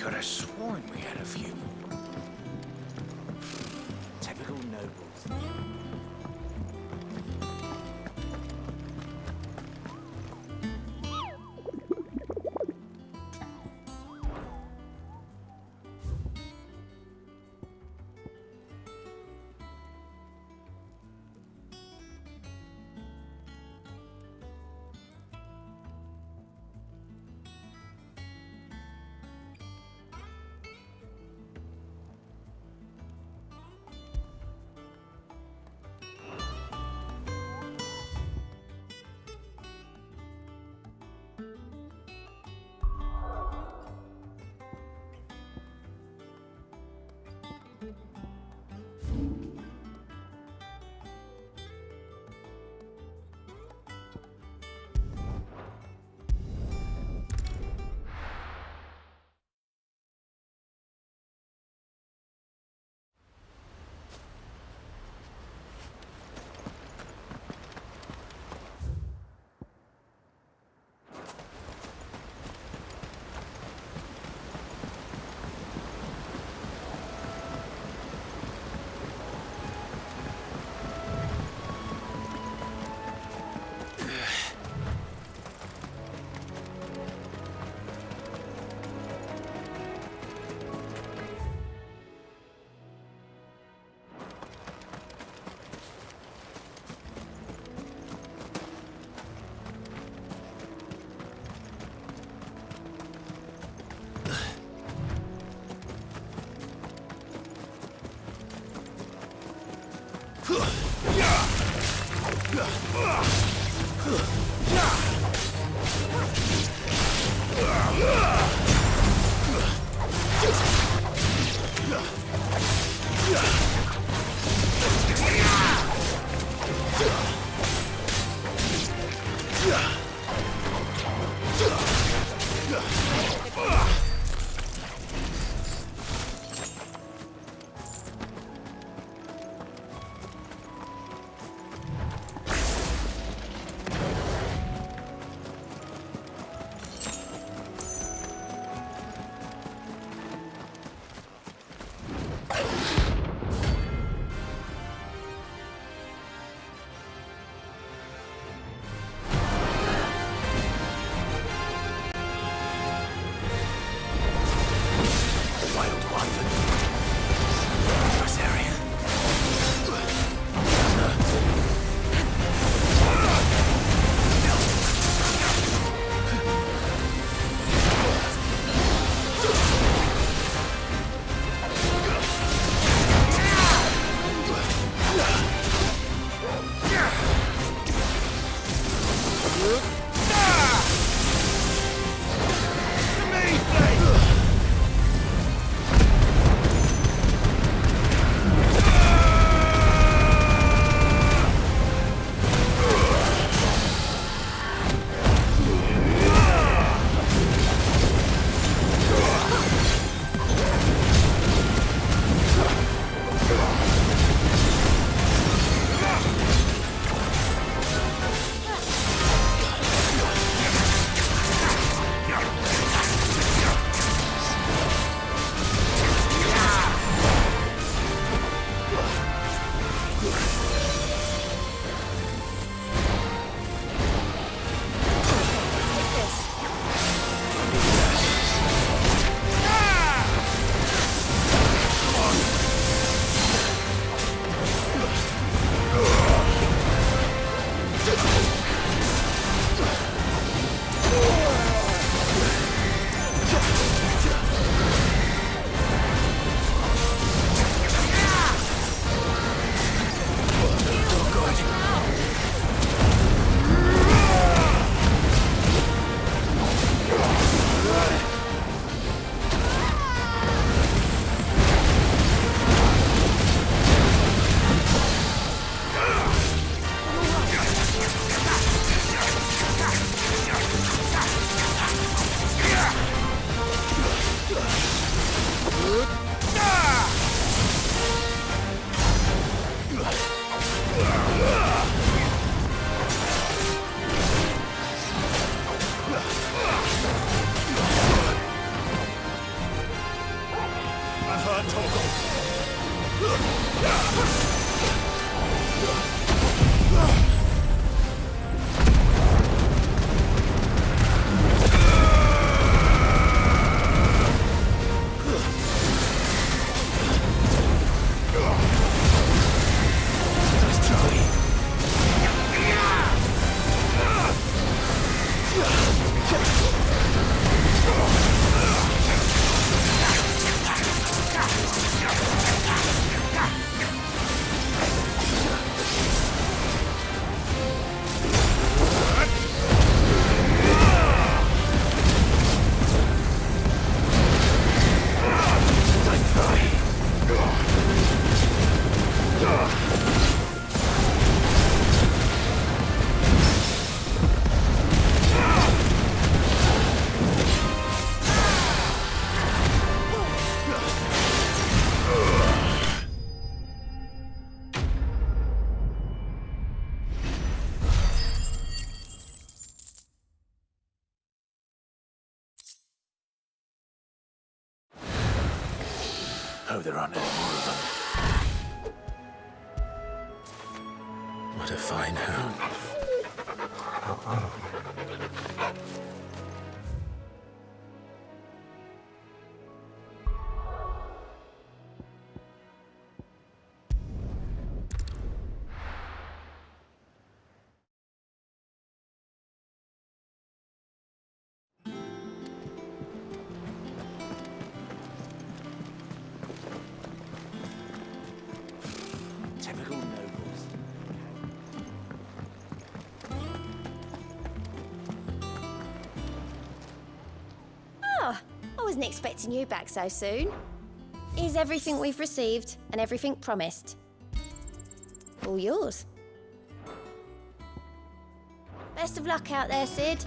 Could have sworn we had a few more. Typical nobles. Oh, there aren't any more of them. What a fine hound. Typical nobles. wasn't expecting you back so soon. Here's everything we've received and everything promised. All yours. Best of luck out there, Cid.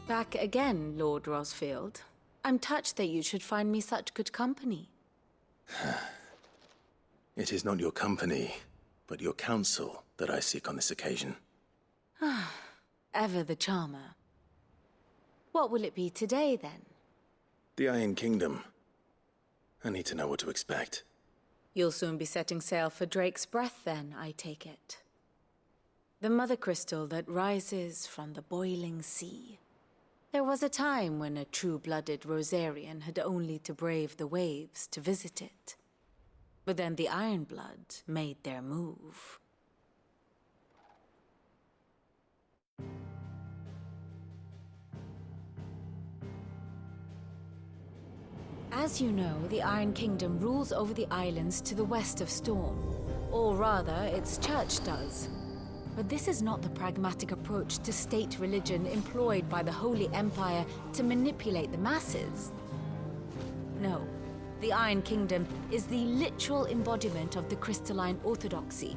Back again, Lord Rosfield. I'm touched that you should find me such good company. It is not your company, but your counsel that I seek on this occasion. Ever the charmer. What will it be today, then? The Iron Kingdom. I need to know what to expect. You'll soon be setting sail for Drake's Breath, then, I take it. The mother crystal that rises from the boiling sea. There was a time when a true-blooded Rosarian had only to brave the waves to visit it. But then the Ironblood made their move. As you know, the Iron Kingdom rules over the islands to the west of Storm. Or rather, its church does. But this is not the pragmatic approach to state religion employed by the Holy Empire to manipulate the masses. No, the Iron Kingdom is the literal embodiment of the crystalline orthodoxy.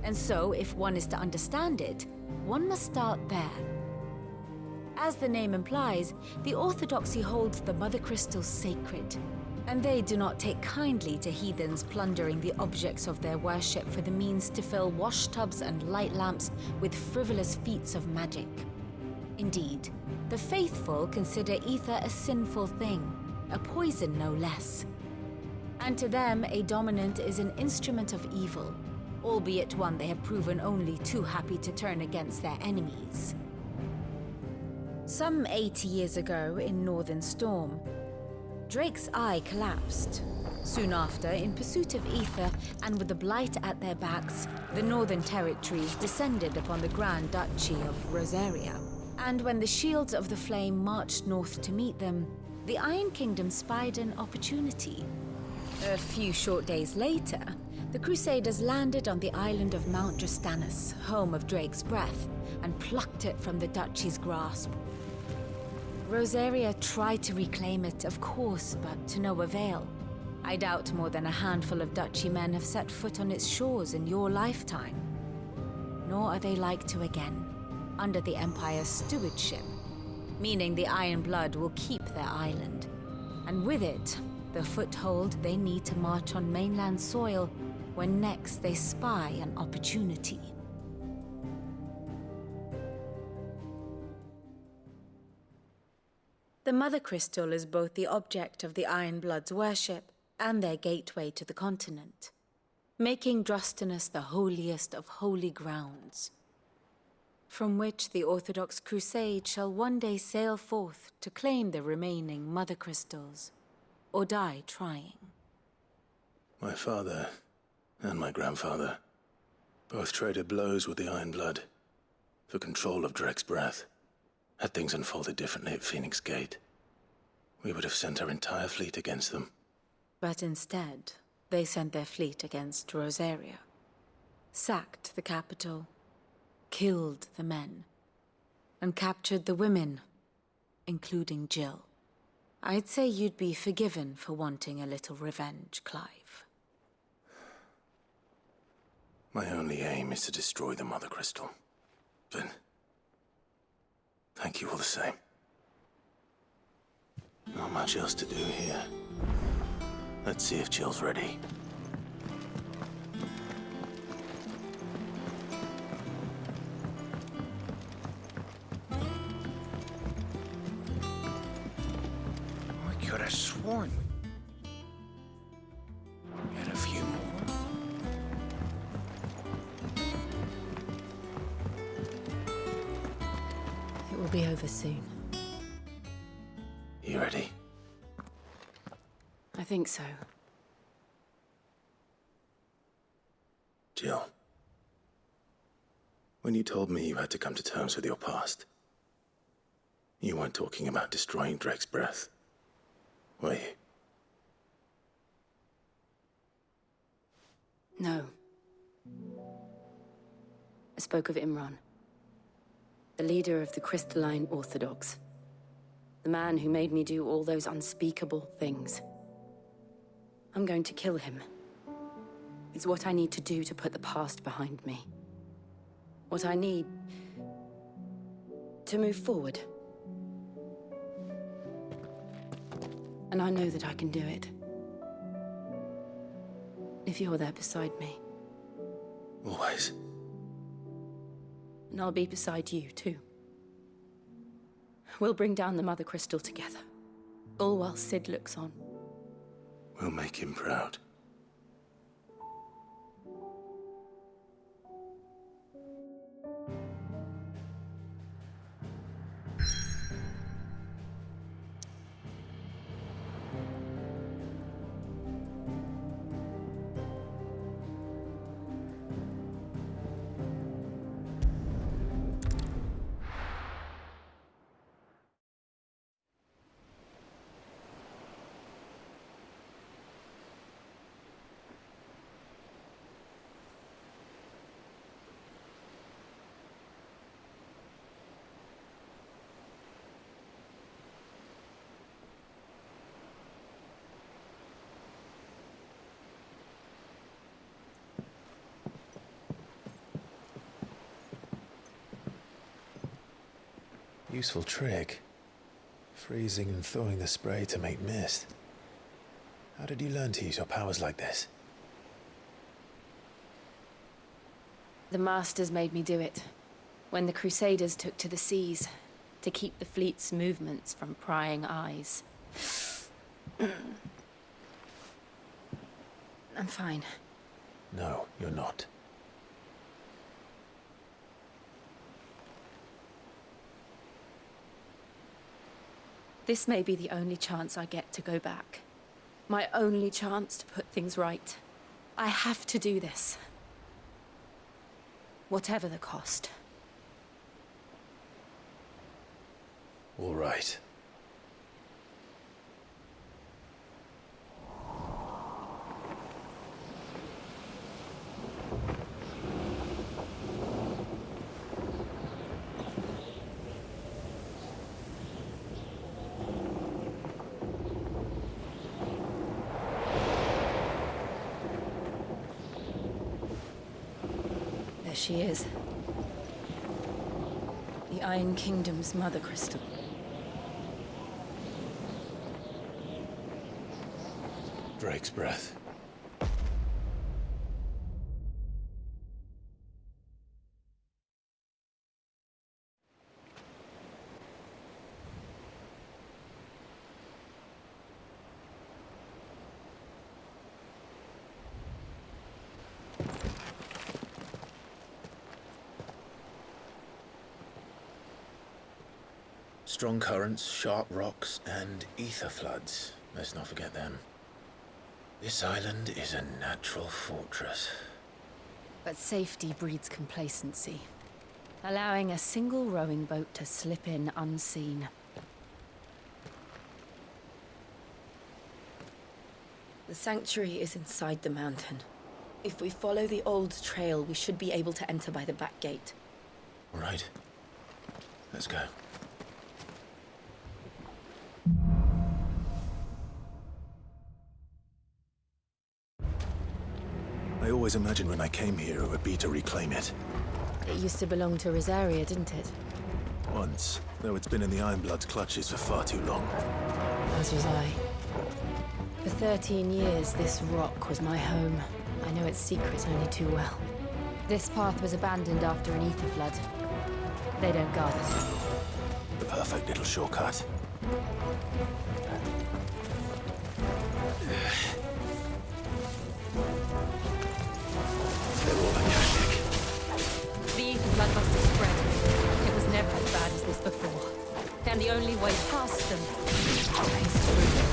And so, if one is to understand it, one must start there. As the name implies, the orthodoxy holds the Mother Crystals sacred, and they do not take kindly to heathens plundering the objects of their worship for the means to fill washtubs and light lamps with frivolous feats of magic. Indeed, the faithful consider ether a sinful thing, a poison no less. And to them, a dominant is an instrument of evil, albeit one they have proven only too happy to turn against their enemies. Some 80 years ago in Northern Storm, Drake's eye collapsed. Soon after, in pursuit of ether and with the Blight at their backs, the Northern Territories descended upon the Grand Duchy of Rosaria. And when the Shields of the Flame marched north to meet them, the Iron Kingdom spied an opportunity. A few short days later, the Crusaders landed on the island of Mount Drastanus, home of Drake's Breath, and plucked it from the Duchy's grasp. Rosaria tried to reclaim it, of course, but to no avail. I doubt more than a handful of Duchy men have set foot on its shores in your lifetime. Nor are they like to again, under the Empire's stewardship, meaning the Iron Blood will keep their island. And with it, the foothold they need to march on mainland soil when next they spy an opportunity. The Mother Crystal is both the object of the Iron Blood's worship and their gateway to the continent, making Drastanus the holiest of holy grounds, from which the Orthodox Crusade shall one day sail forth to claim the remaining Mother Crystals, or die trying. My father and my grandfather both traded blows with the Iron Blood for control of Drake's Breath. Had things unfolded differently at Phoenix Gate, we would have sent our entire fleet against them. But instead, they sent their fleet against Rosaria, sacked the capital, killed the men, and captured the women, including Jill. I'd say you'd be forgiven for wanting a little revenge, Clive. My only aim is to destroy the Mother Crystal. But thank you all the same. Not much else to do here. Let's see if Jill's ready. I could have sworn. Had a few more. It will be over soon. You ready? I think so. Jill. When you told me you had to come to terms with your past, you weren't talking about destroying Drake's breath, were you? No. I spoke of Imran, the leader of the Crystalline Orthodox. The man who made me do all those unspeakable things. I'm going to kill him. It's what I need to do to put the past behind me. What I need to move forward. And I know that I can do it. If you're there beside me. Always. And I'll be beside you, too. We'll bring down the Mother Crystal together. All while Sid looks on. We'll make him proud. Useful trick. Freezing and thawing the spray to make mist. How did you learn to use your powers like this? The Masters made me do it. When the Crusaders took to the seas, to keep the fleet's movements from prying eyes. I'm fine. No, you're not. This may be the only chance I get to go back. My only chance to put things right. I have to do this. Whatever the cost. All right. There she is. The Iron Kingdom's Mother Crystal. Drake's breath. Strong currents, sharp rocks, and ether floods. Let's not forget them. This island is a natural fortress. But safety breeds complacency. Allowing a single rowing boat to slip in unseen. The sanctuary is inside the mountain. If we follow the old trail, we should be able to enter by the back gate. All right. Let's go. I always imagined when I came here it would be to reclaim it. It used to belong to Rosaria, didn't it? Once, though it's been in the Ironblood's clutches for far too long. As was I. For 13 years, this rock was my home. I know its secret only too well. This path was abandoned after an ether flood. They don't guard it. The perfect little shortcut. They're all Akashic. The ether flood must have spread. It was never as bad as this before. And the only way past them is through them.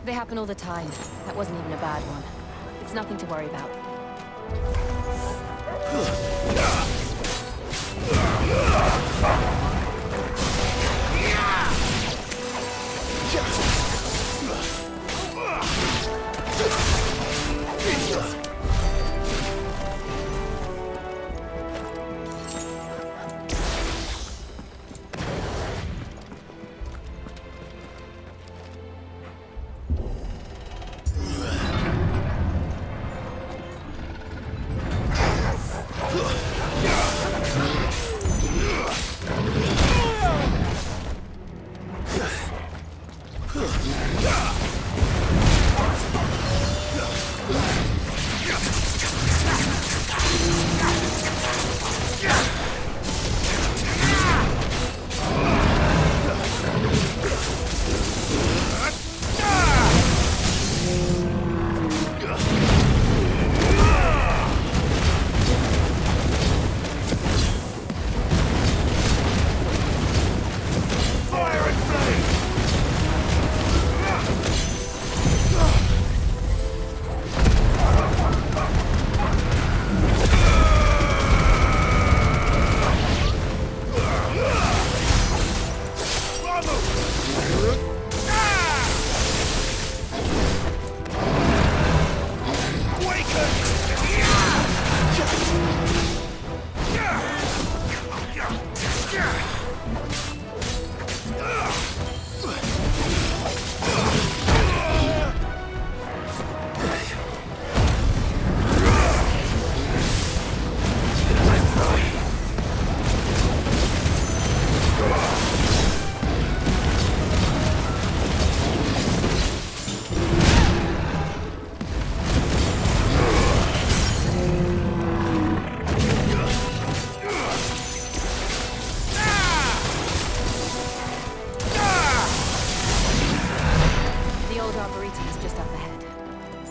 They happen all the time. That wasn't even a bad one. It's nothing to worry about.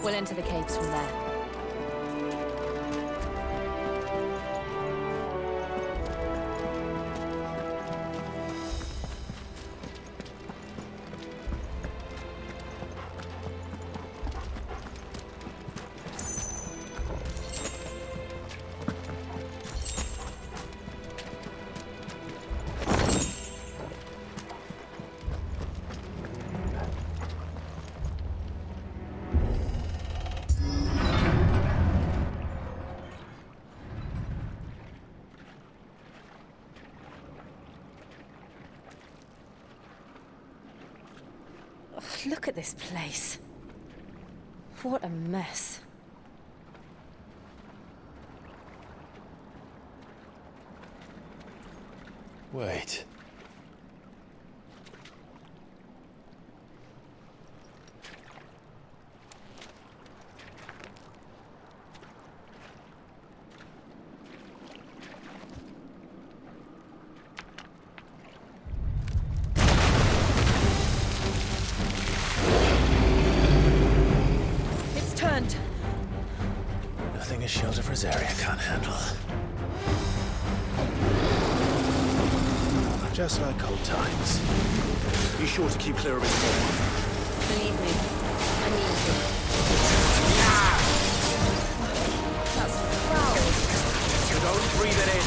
Into the caves from there. Look at this place. What a mess. Wait. Nothing a shield of Rosaria can't handle. I'm Just like old times. Be sure to keep clear of his home. Believe me, I mean to. That's foul. You don't breathe it in.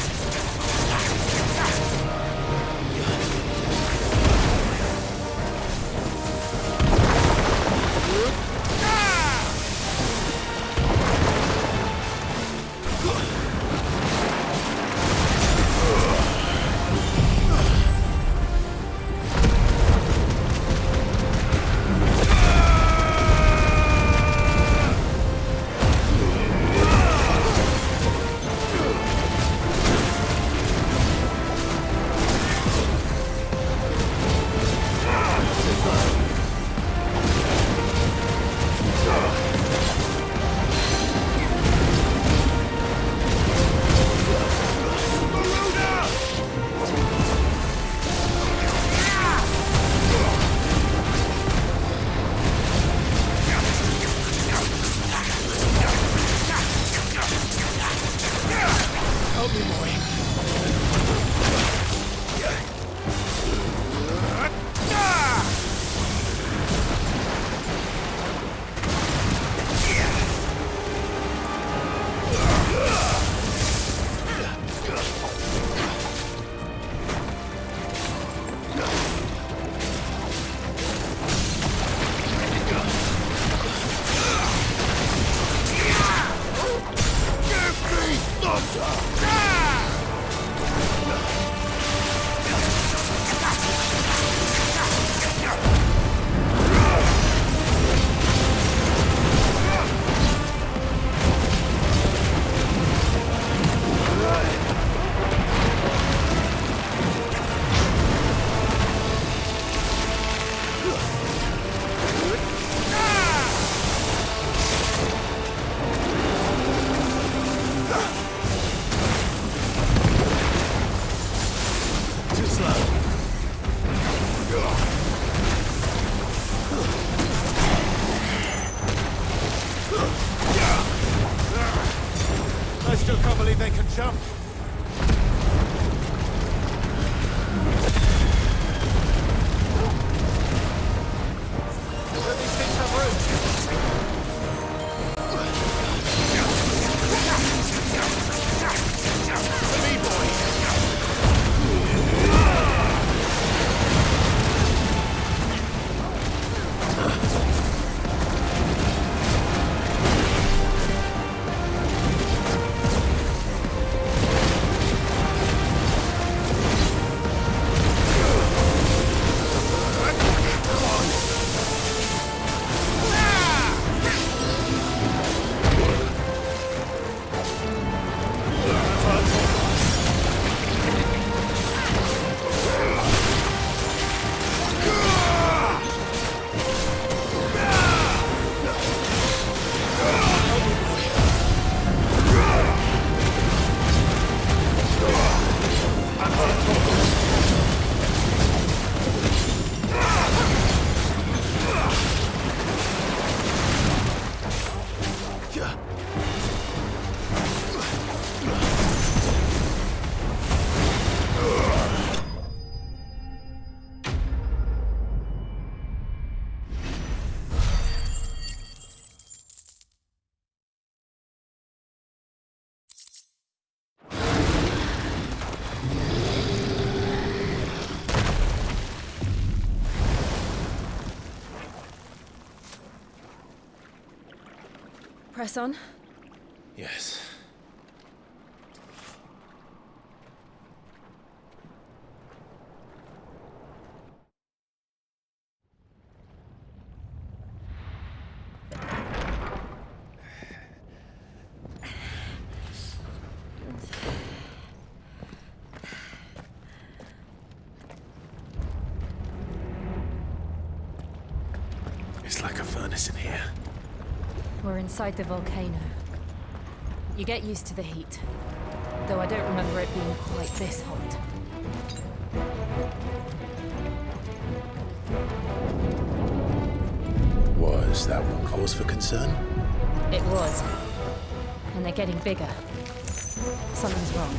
I still can't believe they can jump. Let these things have room. Me, boy. Press on. Yes. It's like a furnace in here. We're inside the volcano. You get used to the heat, though I don't remember it being quite this hot. Was that one cause for concern? It was. And they're getting bigger. Something's wrong.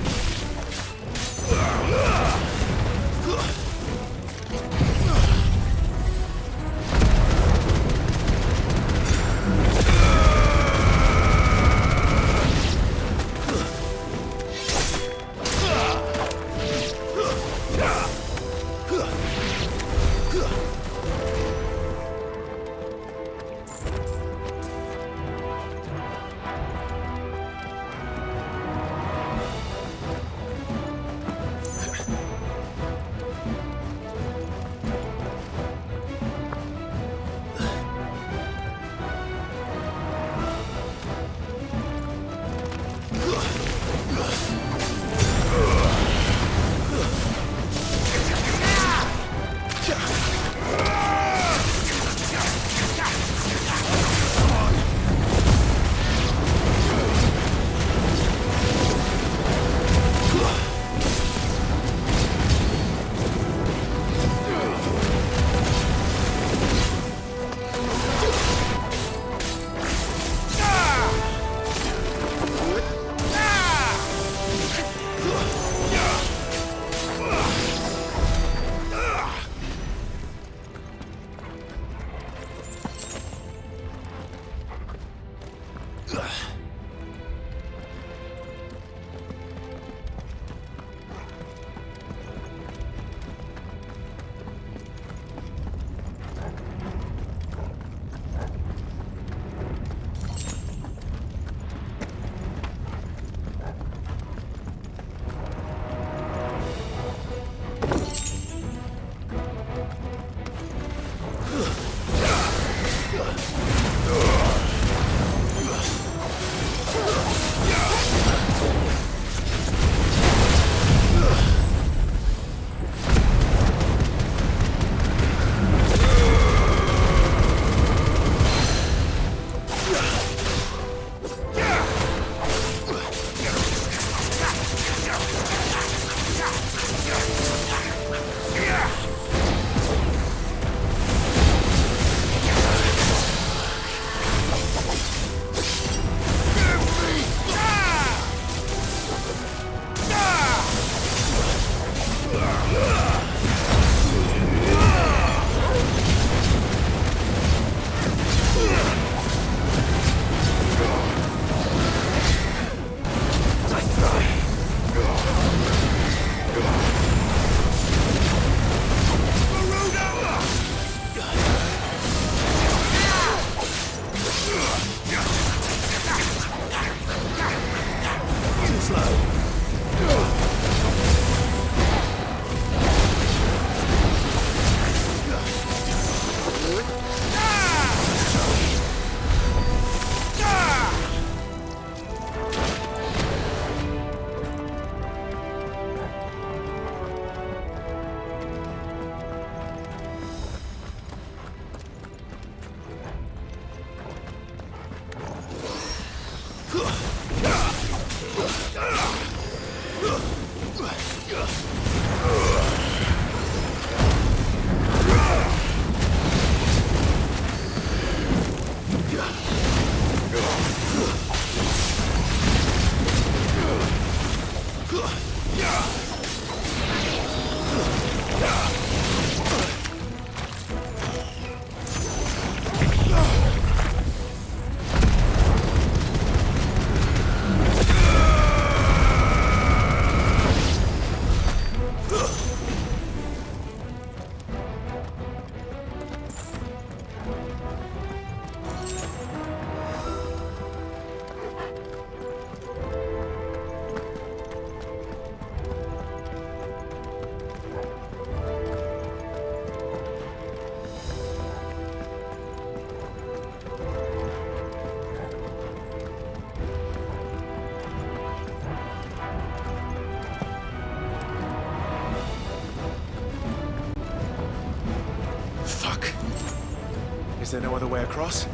Is there no other way across?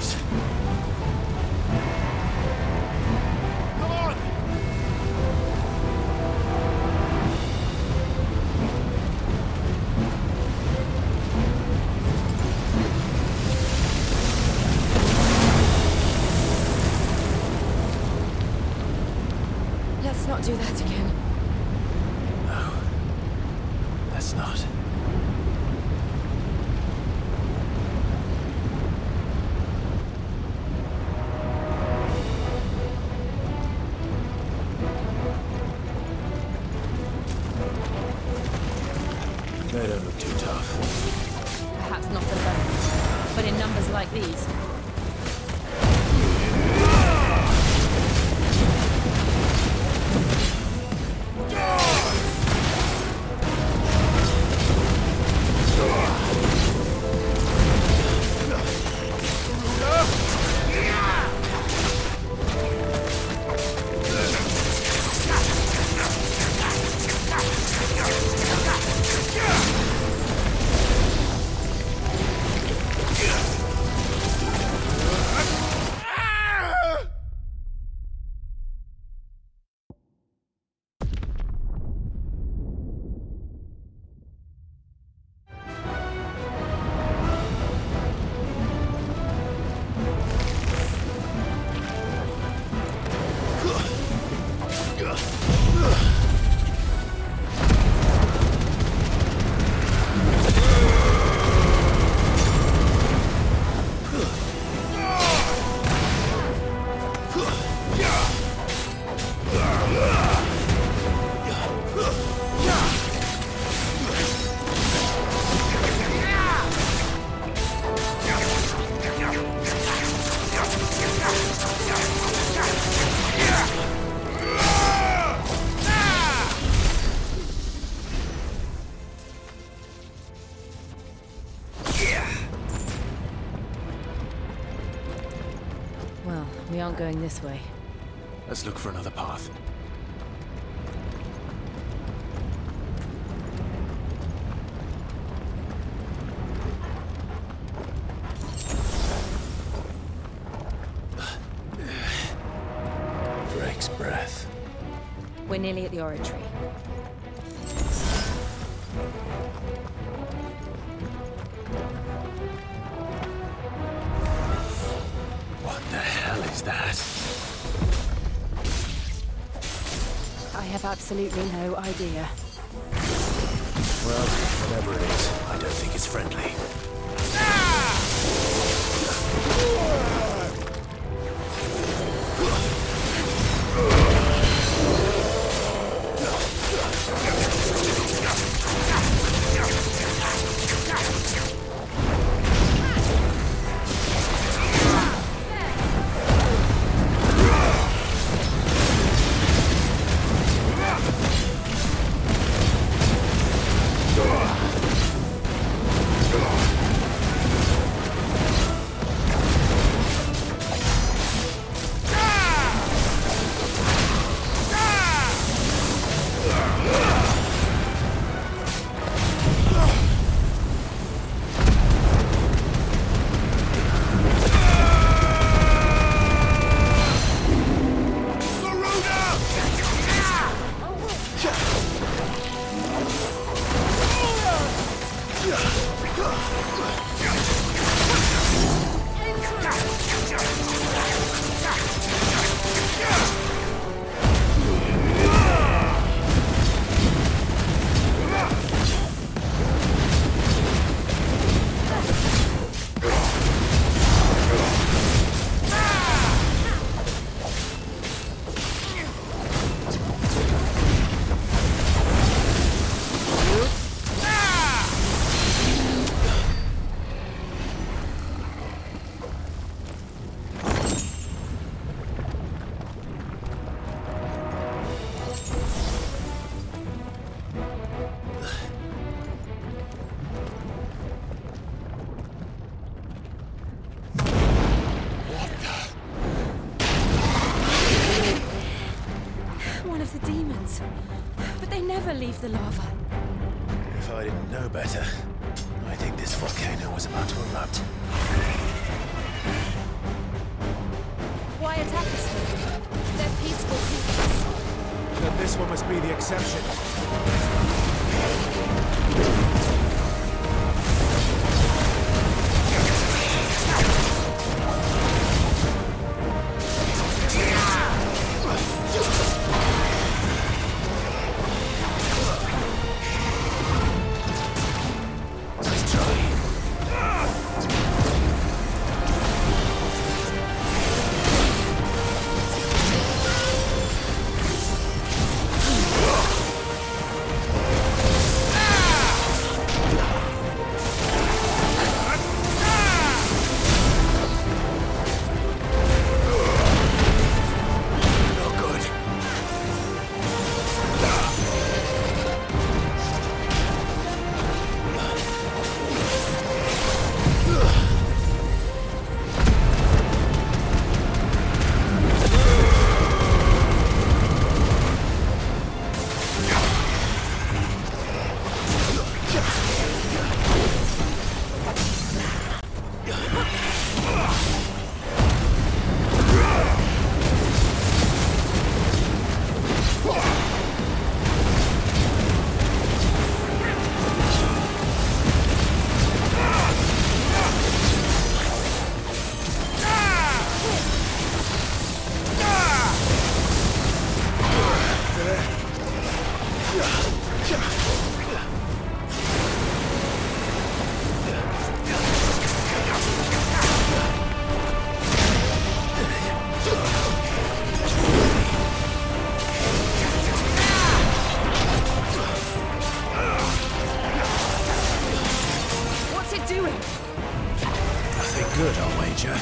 goes. Come on! Let's not do that again. No. Let's not. They don't look too tough. Perhaps not alone, but in numbers like these. Well, we aren't going this way. Let's look for another path. Drake's breath. We're nearly at the oratory. What the hell is that? I have absolutely no idea. Well, whatever it is, I don't think it's friendly. Leave the lava. If I didn't know better, I think this volcano was about to erupt. This one must be the exception. Good, I'll wager.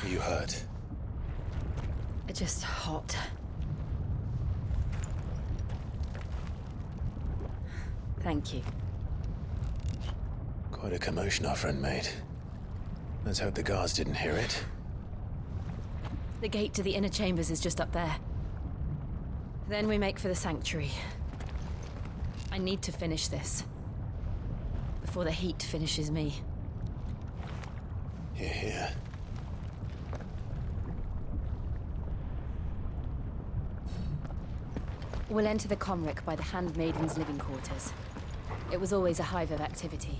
You hurt? Just hot. Thank you. Quite a commotion our friend made. Let's hope the guards didn't hear it. The gate to the inner chambers is just up there. Then we make for the sanctuary. I need to finish this. Before the heat finishes me. Here, here. We'll enter the Comric by the Handmaiden's living quarters. It was always a hive of activity.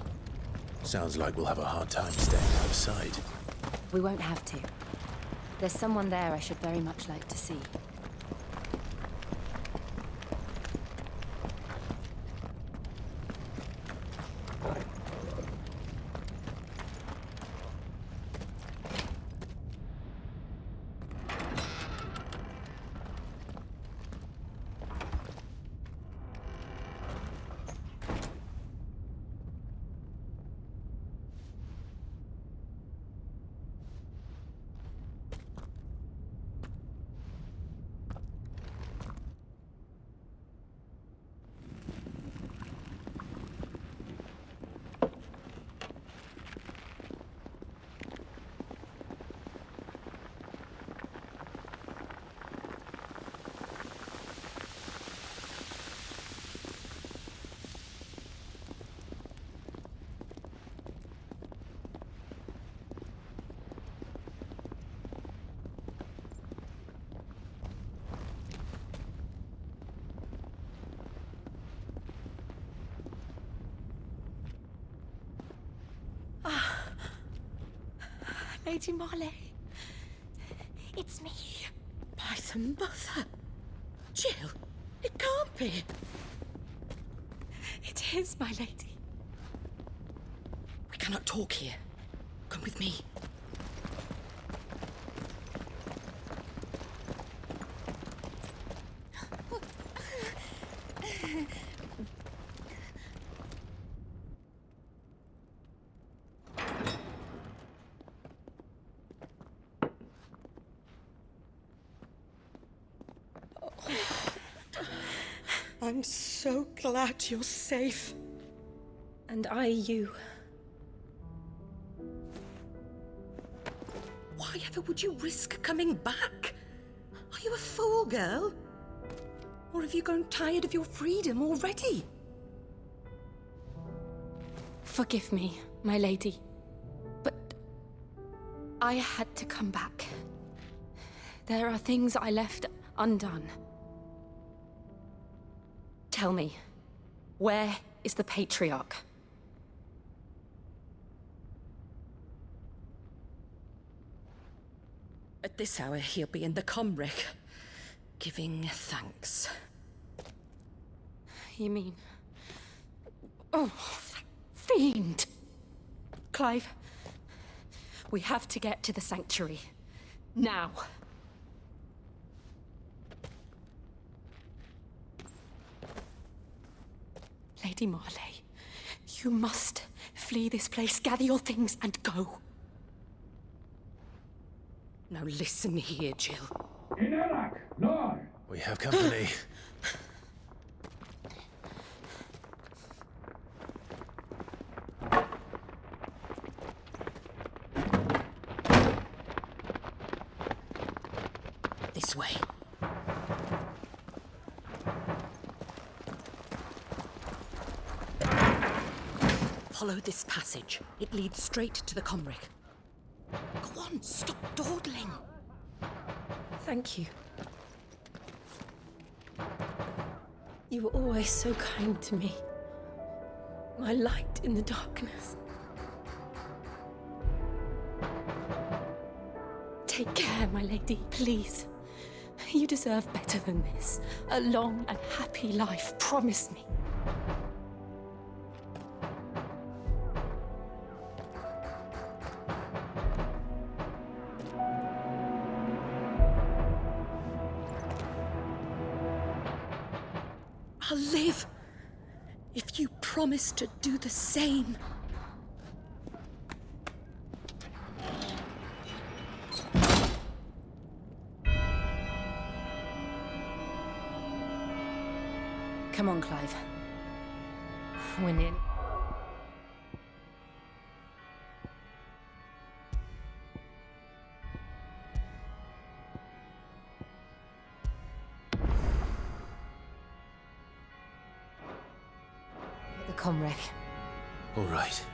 Sounds like we'll have a hard time staying out of sight. We won't have to. There's someone there I should very much like to see. Lady Marley. It's me. By the mother. Jill, it can't be. It is, my lady. We cannot talk here. Come with me. I'm so glad you're safe. And I you. Why ever would you risk coming back? Are you a fool, girl? Or have you grown tired of your freedom already? Forgive me, my lady. But I had to come back. There are things I left undone. Tell me, where is the Patriarch? At this hour, he'll be in the Comric, giving thanks. You mean... Oh, that fiend! Clive, we have to get to the Sanctuary. Now. Lady Marley, you must flee this place, gather your things, and go. Now listen here, Jill. We have company. This way. Follow this passage. It leads straight to the Comric. Go on, stop dawdling. Thank you. You were always so kind to me. My light in the darkness. Take care, my lady, please. You deserve better than this. A long and happy life, promise me. I'll live if you promise to do the same. Come on, Clive. We're nearly... At the Comric. All right.